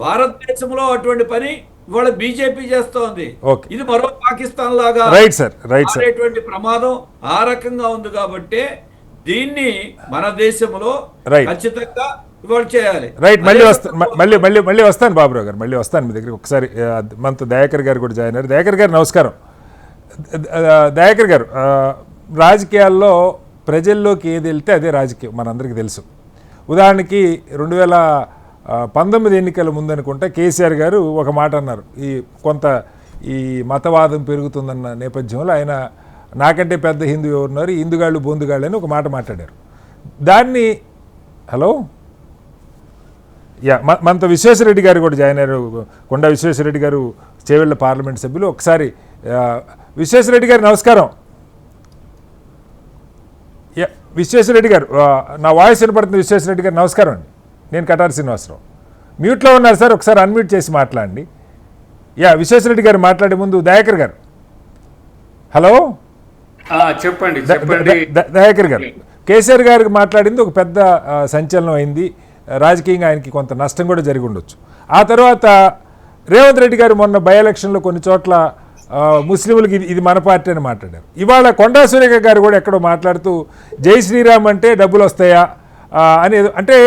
భారతదేశంలో అటువంటి పని ఇవాళ బీజేపీ చేస్తోంది. ఇది మరో పాకిస్తాన్ లాగా అనేటువంటి ప్రమాదం ఆ రకంగా ఉంది. కాబట్టి దీన్ని మన దేశంలో ఖచ్చితంగా ఇవాళ చేయాలి. మళ్ళీ వస్తాను బాబురావు గారు, మళ్ళీ వస్తాను మీ దగ్గర. ఒకసారి మనతో దయాకర్ గారు కూడా జాయిన్ అయ్యారు. దయాకర్ గారు నమస్కారం. దయాకర్ గారు, రాజకీయాల్లో ప్రజల్లోకి ఏది వెళ్తే అదే రాజకీయం మనందరికీ తెలుసు. ఉదాహరణకి 2019 ఎన్నికల ముందనుకుంటా కేసీఆర్ గారు ఒక మాట అన్నారు, ఈ మతవాదం పెరుగుతుందన్న నేపథ్యంలో ఆయన నాకంటే పెద్ద హిందూ ఎవరున్నారు, హిందుగాళ్ళు బొందుగాళ్ళు అని ఒక మాట మాట్లాడారు. దాన్ని మనతో విశ్వేశ్వరరెడ్డి గారు కూడా జాయిన్ అయ్యారు. కొండా విశ్వేశ్వరరెడ్డి గారు చేవెళ్ళ పార్లమెంట్ సభ్యులు. ఒకసారి విశ్వేశ్వరరెడ్డి గారు నమస్కారం. విశ్వేశ్వరరెడ్డి గారు, నా వాయిస్ వినపడుతుంది. విశ్వేశ్వరరెడ్డి గారు నమస్కారం అండి. నేను కటారి శ్రీనివాసరావు. మ్యూట్లో ఉన్నారు సార్, ఒకసారి అన్మ్యూట్ చేసి మాట్లాడండి. విశ్వేశ్వరరెడ్డి గారు మాట్లాడే ముందు దయాకర్ గారు. హలో చెప్పండి. దయాకర్ గారు, కేసీఆర్ గారికి మాట్లాడింది ఒక పెద్ద సంచలనం అయింది. రాజకీయంగా ఆయనకి కొంత నష్టం కూడా జరిగి ఉండొచ్చు. ఆ తర్వాత రేవంత్ రెడ్డి గారు మొన్న బై ఎలక్షన్లో కొన్ని చోట్ల ముస్లింలకు ఇది మన పార్టీ అని మాట్లాడారు. ఇవాళ కొండా సురేఖ గారు కూడా ఎక్కడో మాట్లాడుతూ జై శ్రీరామ్ అంటే డబ్బులు వస్తాయా అని, అంటే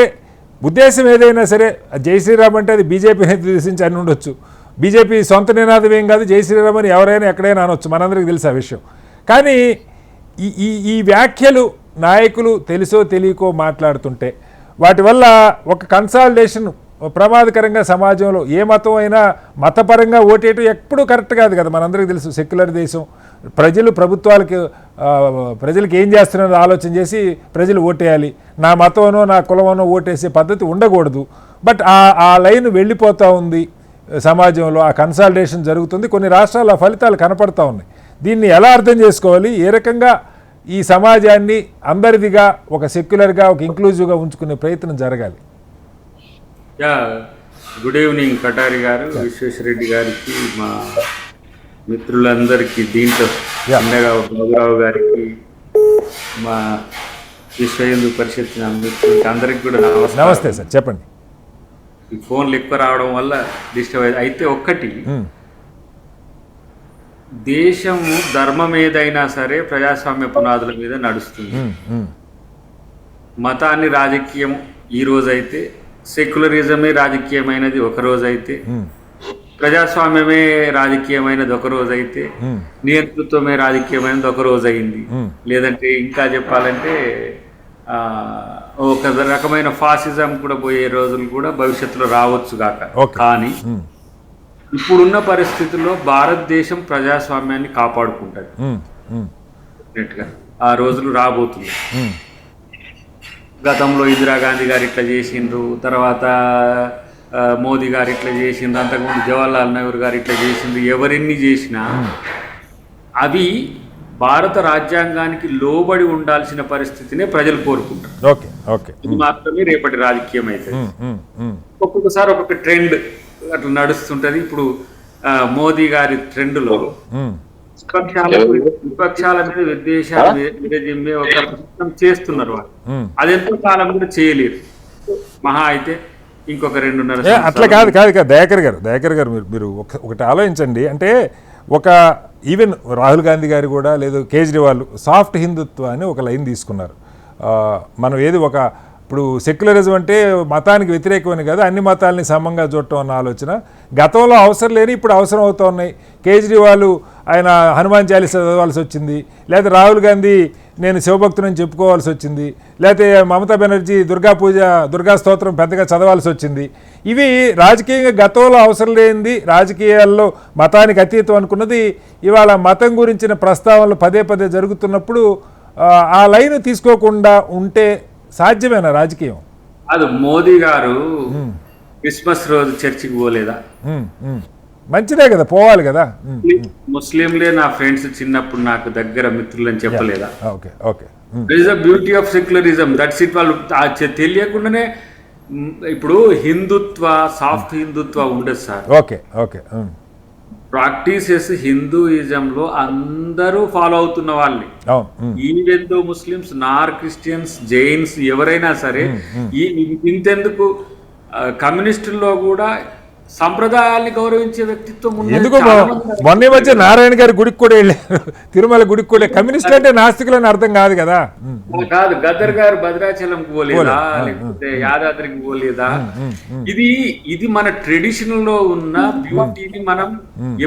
ఉద్దేశం ఏదైనా సరే జై శ్రీరామ్ అంటే అది బీజేపీని ఉద్దేశించి అని ఉండొచ్చు. బీజేపీ సొంత నినాదం ఏం కాదు, జై శ్రీరామ్ అని ఎవరైనా ఎక్కడైనా అనొచ్చు, మనందరికీ తెలుసు ఆ విషయం. కానీ ఈ వ్యాఖ్యలు నాయకులు తెలుసో తెలియకో మాట్లాడుతుంటే వాటి వల్ల ఒక కన్సాలిడేషన్ ప్రమాదకరంగా సమాజంలో ఏ మతం అయినా మతపరంగా ఓటేయటం ఎప్పుడూ కరెక్ట్ కాదు కదా, మనందరికీ తెలుసు. సెక్యులర్ దేశం, ప్రజలు ప్రజలకు ఏం చేస్తున్నారో ఆలోచన చేసి ప్రజలు ఓటేయాలి. నా మతమనో నా కులమనో ఓటేసే పద్ధతి ఉండకూడదు. బట్ ఆ లైన్ వెళ్ళిపోతూ ఉంది సమాజంలో, ఆ కన్సాలిడేషన్ జరుగుతుంది. కొన్ని రాష్ట్రాల ఫలితాలు కనపడతా ఉన్నాయి. దీన్ని ఎలా అర్థం చేసుకోవాలి, ఏ రకంగా ఈ సమాజాన్ని అందరిదిగా ఒక సెక్యులర్గా ఒక ఇంక్లూజివ్గా ఉంచుకునే ప్రయత్నం జరగాలి? గుడ్ ఈవినింగ్ కటారి గారు, విశ్వేశ్వరరెడ్డి గారికి, మా మిత్రులందరికీ, దీంట్లో అండగా బాబురావు గారికి, మా విశ్వ హిందూ పరిషత్ మిత్రులకి అందరికి కూడా నమస్తే సార్. చెప్పండి. ఈ ఫోన్లు ఎక్కువ రావడం వల్ల డిస్టర్బ్ అయితే ఒక్కటి, దేశము ధర్మం ఏదైనా సరే ప్రజాస్వామ్య పునాదుల మీద నడుస్తుంది. మతాన్ని రాజకీయం ఈ రోజైతే, సెక్యులరిజమే రాజకీయమైనది ఒక రోజైతే, ప్రజాస్వామ్యమే రాజకీయమైనది ఒక రోజైతే, నియంతృత్వమే రాజకీయమైనది ఒక రోజు అయింది. లేదంటే ఇంకా చెప్పాలంటే ఒక రకమైన ఫాసిజం కూడా పోయే రోజులు కూడా భవిష్యత్తులో రావచ్చు గాక. కానీ ఇప్పుడున్న పరిస్థితుల్లో భారతదేశం ప్రజాస్వామ్యాన్ని కాపాడుకుంటుంది. ఆ రోజులు రాబోతున్నాయి. గతంలో ఇందిరాగాంధీ గారు ఇట్లా చేసిండ్రు, తర్వాత మోదీ గారు ఇట్లా చేసిండ్రు, అంతకుముందు జవహర్లాల్ నెహ్రూ గారు ఇట్లా చేసిండ్రు. ఎవరెన్ని చేసినా అవి భారత రాజ్యాంగానికి లోబడి ఉండాల్సిన పరిస్థితినే ప్రజలు కోరుకుంటారు. ఇది మాత్రమే రేపటి రాజకీయం అయితే. ఒక్కొక్కసారి ఒక్కొక్క ట్రెండ్ అట్లా నడుస్తుంటది. ఇప్పుడు మోదీ గారి ట్రెండ్లో విపక్షాల మీద విద్వేషాలు విరజిమ్మే ఒక ప్రయత్నం చేస్తున్నారు. వాళ్ళు అది ఎంతో కాలం కూడా చేయలేరు. మహా అయితే ఇంకొక 2.5 అట్లా కాదు దయాకర్ గారు మీరు ఒకటి ఆలోచించండి. అంటే ఒక ఈవెన్ రాహుల్ గాంధీ గారు కూడా లేదు కేజ్రీవాల్ సాఫ్ట్ హిందుత్వ అని ఒక లైన్ తీసుకున్నారు. మనం ఏది ఒక ఇప్పుడు సెక్యులరిజం అంటే మతానికి వ్యతిరేకమని కాదు, అన్ని మతాలని సమంగా చూడటం అన్న ఆలోచన గతంలో అవసరం లేని ఇప్పుడు అవసరం అవుతూ ఉన్నాయి. కేజ్రీవాల్ ఆయన హనుమాన్ చాలీసా చదవాల్సి వచ్చింది, లేదా రాహుల్ గాంధీ నేను శివభక్తునని చెప్పుకోవాల్సి వచ్చింది, లేకపోతే మమతా బెనర్జీ దుర్గా స్తోత్రం పెద్దగా చదవాల్సి వచ్చింది. ఇవి రాజకీయంగా గతంలో అవసరం లేనిది, రాజకీయాల్లో మతానికి అతీతం అనుకున్నది ఇవాళ మతం గురించిన ప్రస్తావనలు పదే పదే జరుగుతున్నప్పుడు ఆ లైన్ తీసుకోకుండా ఉంటే సాధ్యమేనా రాజకీయం? అది మోదీ గారు క్రిస్మస్ రోజు చర్చికి పోలేదా? మంచిదే కదా, పోవాలి కదా. ముస్లింలే నా ఫ్రెండ్స్ చిన్నప్పుడు నాకు దగ్గర మిత్రులు అని చెప్పలేదా? Beauty of secularism, that's it. వాళ్ళు తెలియకుండానే ఇప్పుడు హిందుత్వ, సాఫ్ట్ హిందుత్వ ఉండదు సార్. ప్రాక్టీసెస్ హిందూయిజంలో అందరూ ఫాలో అవుతున్న వాళ్ళని, ఈవెన్ దో ముస్లిమ్స్, నార్ క్రిస్టియన్స్, జైన్స్, ఎవరైనా సరే. ఇంతెందుకు కమ్యూనిస్టుల్లో కూడా సంప్రదాయాల్ని గౌరవించే వ్యక్తిత్వం మొన్న మధ్య నారాయణ గారి గుడికి కూడా వెళ్ళారు, తిరుమల గుడికి కూడా. కమ్యూనిస్ట్ అంటే నాస్తికులని అర్థం కాదు కదా. కాదు, గద్దర్ గారు భద్రాచలంకి పోలేదా, లేకపోతే యాదాద్రికి పోలేదా? ఇది మన ట్రెడిషన్ లో ఉన్న బ్యూటీని మనం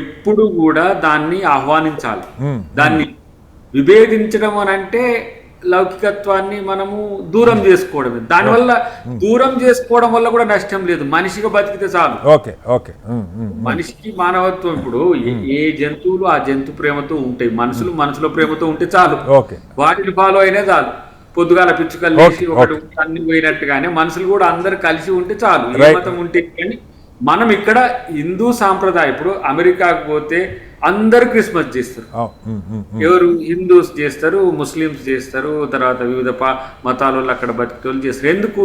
ఎప్పుడు కూడా దాన్ని ఆహ్వానించాలి. దాన్ని విభేదించడం అని అంటే లౌకికత్వాన్ని మనము దూరం చేసుకోవడమే. దానివల్ల దూరం చేసుకోవడం వల్ల కూడా నష్టం లేదు. మనిషిగా బతికితే చాలు. మనిషికి మానవత్వం, ఇప్పుడు ఏ జంతువులు ఆ జంతు ప్రేమతో ఉంటాయి, మనుషుల ప్రేమతో ఉంటే చాలు. వాటిని ఫాలో అయినా చాలు. పొద్దుగాల పిచ్చుకలు వేసి ఒకటి అన్ని పోయినట్టుగానే మనుషులు కూడా అందరు కలిసి ఉంటే చాలు. ఏ మతం ఉంటే కానీ మనం ఇక్కడ హిందూ సాంప్రదాయం, ఇప్పుడు అమెరికాకు పోతే అందరు క్రిస్మస్ చేస్తారు. ఎవరు హిందూస్ చేస్తారు, ముస్లిమ్స్ చేస్తారు, తర్వాత వివిధ మతాల అక్కడ బతికేవాళ్ళు చేస్తారు. ఎందుకు?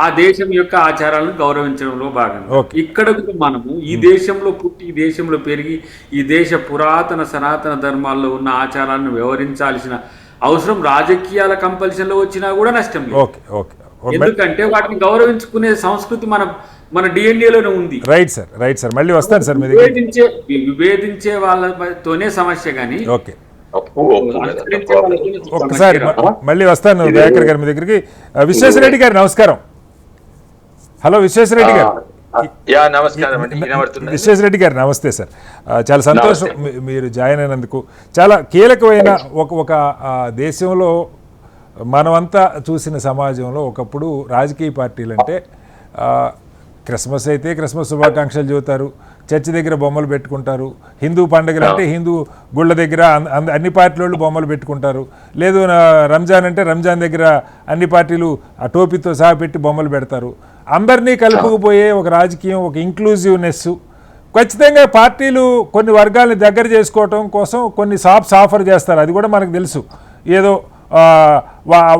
ఆ దేశం యొక్క ఆచారాలను గౌరవించడంలో భాగంగా. ఇక్కడ కూడా మనము ఈ దేశంలో పుట్టి, ఈ దేశంలో పెరిగి, ఈ దేశ పురాతన సనాతన ధర్మాల్లో ఉన్న ఆచారాలను వ్యవహరించాల్సిన అవసరం రాజకీయాల కంపల్షన్లో వచ్చినా కూడా నష్టం లేదు. ఎందుకంటే వాటిని గౌరవించుకునే సంస్కృతి మన డిఎన్ఏలోనే ఉంది. రైట్ సార్ మళ్ళీ వస్తాను సార్. విభేదించే వాళ్ళతోనే సమస్య, కానీ ఒకసారి మళ్ళీ వస్తాను దయాకర్ గారి మీ దగ్గరికి. విశ్వేశ్వరరెడ్డి గారు నమస్కారం. హలో విశ్వేశ్వరరెడ్డి గారు. విశ్వేశ్వరరెడ్డి గారు నమస్తే సార్. చాలా సంతోషం మీరు జాయిన్ అయినందుకు. చాలా కీలకమైన ఒక దేశంలో మనమంతా చూసిన సమాజంలో ఒకప్పుడు రాజకీయ పార్టీలు అంటే క్రిస్మస్ అయితే క్రిస్మస్ శుభాకాంక్షలు చెబుతారు, చర్చి దగ్గర బొమ్మలు పెట్టుకుంటారు, హిందూ పండుగలు అంటే హిందూ గుళ్ళ దగ్గర అన్ని పార్టీలు బొమ్మలు పెట్టుకుంటారు, లేదు రంజాన్ అంటే రంజాన్ దగ్గర అన్ని పార్టీలు ఆ టోపీతో సహా పెట్టి బొమ్మలు పెడతారు. అందరినీ కలుపుకుపోయే ఒక రాజకీయం, ఒక ఇంక్లూజివ్నెస్. ఖచ్చితంగా పార్టీలు కొన్ని వర్గాలని దగ్గర చేసుకోవటం కోసం కొన్ని షాప్స్ ఆఫర్ చేస్తారు, అది కూడా మనకు తెలుసు. ఏదో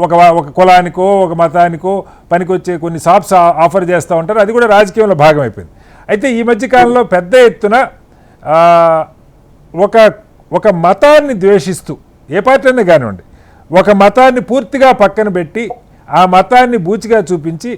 ఒక కులానికో ఒక మతానికో పనికొచ్చే కొన్ని షాప్స్ ఆఫర్ చేస్తూ ఉంటారు, అది కూడా రాజకీయంలో భాగం అయిపోయింది. అయితే ఈ మధ్యకాలంలో పెద్ద ఎత్తున ఒక మతాన్ని ద్వేషిస్తూ, ఏ పార్టీ అయినా కానివ్వండి, ఒక మతాన్ని పూర్తిగా పక్కన పెట్టి ఆ మతాన్ని బూచిగా చూపించి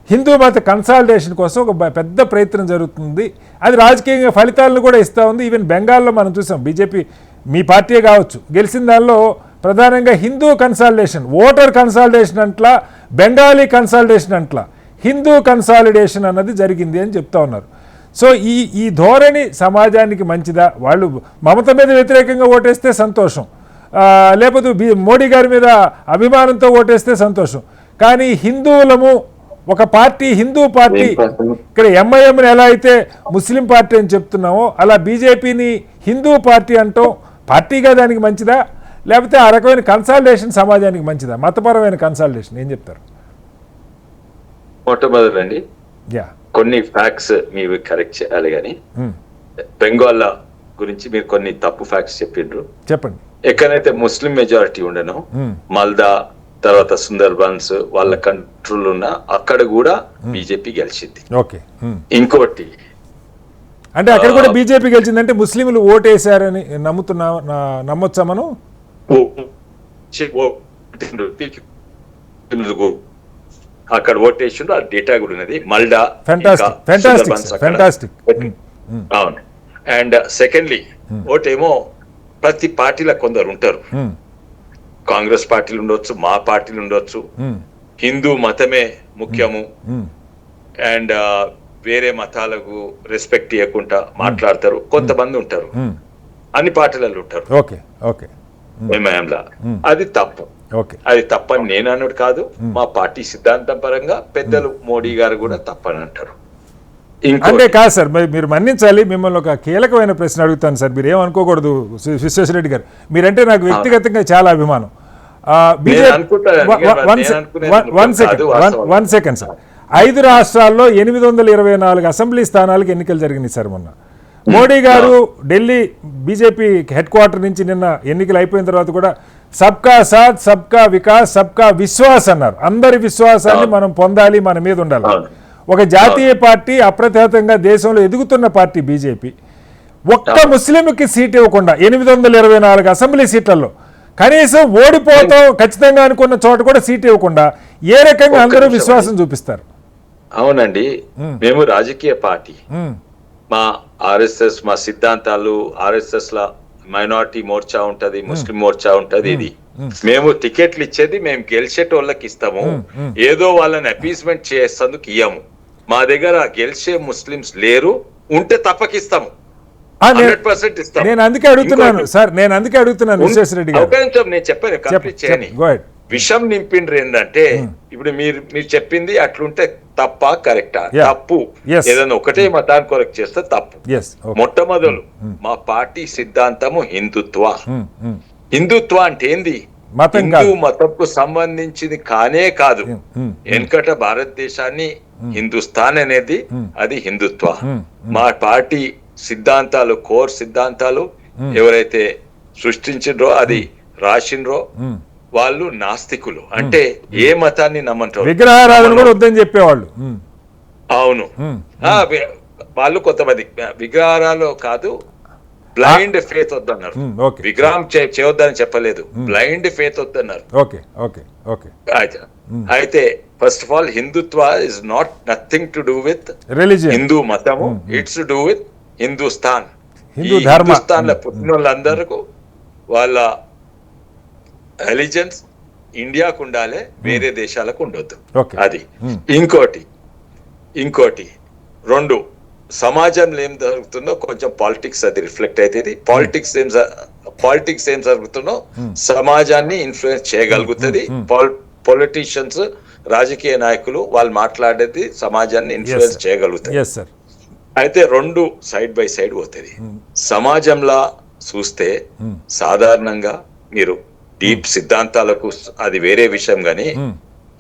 హిందూ మత కన్సాలిడేషన్ కోసం ఒక పెద్ద ప్రయత్నం జరుగుతుంది. అది రాజకీయంగా ఫలితాలను కూడా ఇస్తూ ఉంది. ఈవెన్ బెంగాల్లో మనం చూసాం, బీజేపీ మీ పార్టీయే కావచ్చు, గెలిచిన దానిలో ప్రధానంగా హిందూ కన్సాలిడేషన్, ఓటర్ కన్సాలిడేషన్ అంట్లా, బెంగాలీ కన్సాలిడేషన్ అంట్లా, హిందూ కన్సాలిడేషన్ అన్నది జరిగింది అని చెప్తా ఉన్నారు. సో ఈ ధోరణి సమాజానికి మంచిదా? వాళ్ళు మమత మీద వ్యతిరేకంగా ఓటేస్తే సంతోషం, లేకపోతే మోడీ గారి మీద అభిమానంతో ఓటేస్తే సంతోషం. కానీ హిందువులము ఒక పార్టీ, హిందూ పార్టీ, ఇక్కడ ఎంఐఎంని ఎలా అయితే ముస్లిం పార్టీ అని చెప్తున్నామో అలా బీజేపీని హిందూ పార్టీ అంటూ పార్టీగా దానికి మంచిదా, లేకపోతే ఆ రకమైన కన్సాలిడేషన్ సమాజానికి మంచిదా? మతపరమైన కన్సాలిడేషన్ ఏం చెప్తారు? మొట్టమొదలండి కొన్ని ఫ్యాక్ట్స్ మీరు కరెక్ట్ చేయాలి. కానీ బెంగాల్ గురించి మీరు కొన్ని తప్పు ఫ్యాక్ట్స్ చెప్పిండ్రు. చెప్పండి. ఎక్కడైతే ముస్లిం మెజారిటీ ఉండను, మల్దా తర్వాత సుందర్బన్స్ వాళ్ళ కంట్రోల్ ఉన్న అక్కడ కూడా బీజేపీ గెలిచింది. ఇంకోటి అంటే అక్కడ కూడా బీజేపీ గెలిచిందంటే ముస్లింలు ఓటేశారని నమ్మొచ్చా మనం? అక్కడ ఓటేసిండ్రు, ఆ డేటా కూడా ఉన్నది. మల్డా అవును. అండ్ సెకండ్లీ ఓటేమో ప్రతి పార్టీలో కొందరు ఉంటారు, కాంగ్రెస్ పార్టీలు ఉండొచ్చు, మా పార్టీలు ఉండొచ్చు, హిందూ మతమే ముఖ్యము అండ్ వేరే మతాలకు రెస్పెక్ట్ ఇవ్వకుండా మాట్లాడతారు కొంతమంది ఉంటారు, అన్ని పార్టీలలో ఉంటారు. అది తప్పు. అది తప్పని నేను అన్నట్టు కాదు, మా పార్టీ సిద్ధాంతం పరంగా పెద్దలు మోడీ గారు కూడా తప్పని అంటారు. అంటే కాదు సార్, మీరు మన్నించాలి, మిమ్మల్ని ఒక కీలకమైన ప్రశ్న అడుగుతాను సార్, మీరు ఏమనుకోకూడదు విశ్వేశ్వరరెడ్డి గారు. మీరంటే నాకు వ్యక్తిగతంగా చాలా అభిమానం. One second sir. 5 రాష్ట్రాల్లో 824 అసెంబ్లీ స్థానాలకు ఎన్నికలు జరిగినాయి సార్ మొన్న. మోడీ గారు ఢిల్లీ బీజేపీ హెడ్ క్వార్టర్ నుంచి నిన్న ఎన్నికలు అయిపోయిన తర్వాత కూడా సబ్కా సాత్, సబ్కా వికాస్, సబ్కా విశ్వాస్ అన్నారు. అందరి విశ్వాసాన్ని మనం పొందాలి, మన మీద ఉండాలి. ఒక జాతీయ పార్టీ, అప్రతిహతంగా దేశంలో ఎదుగుతున్న పార్టీ బీజేపీ ఒక్క ముస్లింకి సీట్ ఇవ్వకుండా 824 అసెంబ్లీ సీట్లలో కనీసం ఓడిపోతాం ఖచ్చితంగా అనుకున్న చోట కూడా సీట్ ఇవ్వకుండా ఏ రకంగా అందరూ విశ్వాసం చూపిస్తారు? అవునండి, మేము రాజకీయ పార్టీ, మా ఆర్ఎస్ఎస్, మా సిద్ధాంతాలు ఆర్ఎస్ఎస్ లా మైనారిటీ మోర్చా ఉంటది, ముస్లిం మోర్చా ఉంటది. ఇది మేము టికెట్లు ఇచ్చేది మేము గెలిచేటోళ్ళకి ఇస్తాము, ఏదో వాళ్ళని అపీస్మెంట్ చేసేందుకు ఇయ్యము. మా దగ్గర గెలిచే ముస్లిమ్స్ లేరు, ఉంటే తప్పకిస్తాము. నేను అందుకే అడుగుతున్నాను సార్, విశ్వేశ్వరరెడ్డి గారు. నేను చెప్పాను కంప్లీట్ చేయని విషయం నింపిండ్రు ఏంటంటే, ఇప్పుడు మీరు చెప్పింది అట్లుంటే తప్ప కరెక్టా? తప్పు. ఏదైనా ఒకటే మతాన్ని కొరెక్ట్ చేస్తే తప్పు. మొట్టమొదలు మా పార్టీ సిద్ధాంతము హిందుత్వ. హిందుత్వ అంటే ఏంది? హిందూ మతంకు సంబంధించింది కానే కాదు. వెనకట భారతదేశాన్ని హిందుస్థాన్ అనేది అది హిందుత్వ. మా పార్టీ సిద్ధాంతాలు, కోర్ సిద్ధాంతాలు ఎవరైతే సృష్టించిండ్రో, అది రాసిండ్రో వాళ్ళు నాస్తికులు. అంటే ఏ మతాన్ని నమ్మంటారు, విగ్రహారాధన కూడా వద్దని చెప్పేవాళ్ళు. అవును, వాళ్ళు కొంతమంది విగ్రహారాలు కాదు, బ్లైండ్ ఫేత్ వద్దన్నారు. విగ్రహం చేయొద్దని చెప్పలేదు, బ్లైండ్ ఫేత్ వద్దన్నారు. అయితే first of all Hindutva is not nothing to do with religion, Hindu మతము, it's to do with Hindustan. Hindustan లో పుట్టిన వాళ్ళందరికీ వాళ్ళ రిలీజన్స్ ఇండియాకు ఉండాలి, వేరే దేశాలకు ఉండొద్దు. అది ఇంకోటి రెండు, సమాజంలో ఏం జరుగుతుందో కొంచెం పాలిటిక్స్ అది రిఫ్లెక్ట్ అవుతుంది. పాలిటిక్స్ ఏం జరుగుతుందో సమాజాన్ని ఇన్ఫ్లుయెన్స్ చేయగలుగుతుంది. పొలిటీషియన్స్, రాజకీయ నాయకులు వాళ్ళు మాట్లాడేది సమాజాన్ని ఇన్ఫ్లుయెన్స్ చేయగలుగుతారు. అయితే రెండు సైడ్ బై సైడ్ పోతుంది. సమాజంలో చూస్తే సాధారణంగా మీరు డీప్ సిద్ధాంతాలకు అది వేరే విషయం, గాని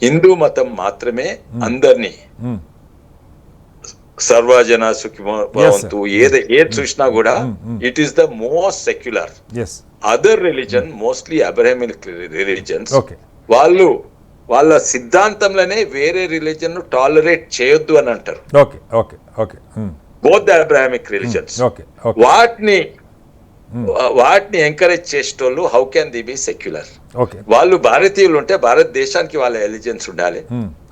హిందూ మతం మాత్రమే అందరినీ సర్వజన సుఖిభవంతు ఏది చూసినా కూడా it is the most secular. Other religion, mostly Abrahamic religions, వాళ్ళు వాళ్ళ సిద్ధాంతంలోనే వేరే రిలీజన్ ను టాలరేట్ చేయొద్దు అని అంటారు. Both the Abrahamic religions. వాటిని ఎంకరేజ్ చేసేటోళ్ళు how can they be secular? వాళ్ళు భారతీయులు ఉంటే భారతదేశానికి వాళ్ళ రిలీజన్స్ ఉండాలి,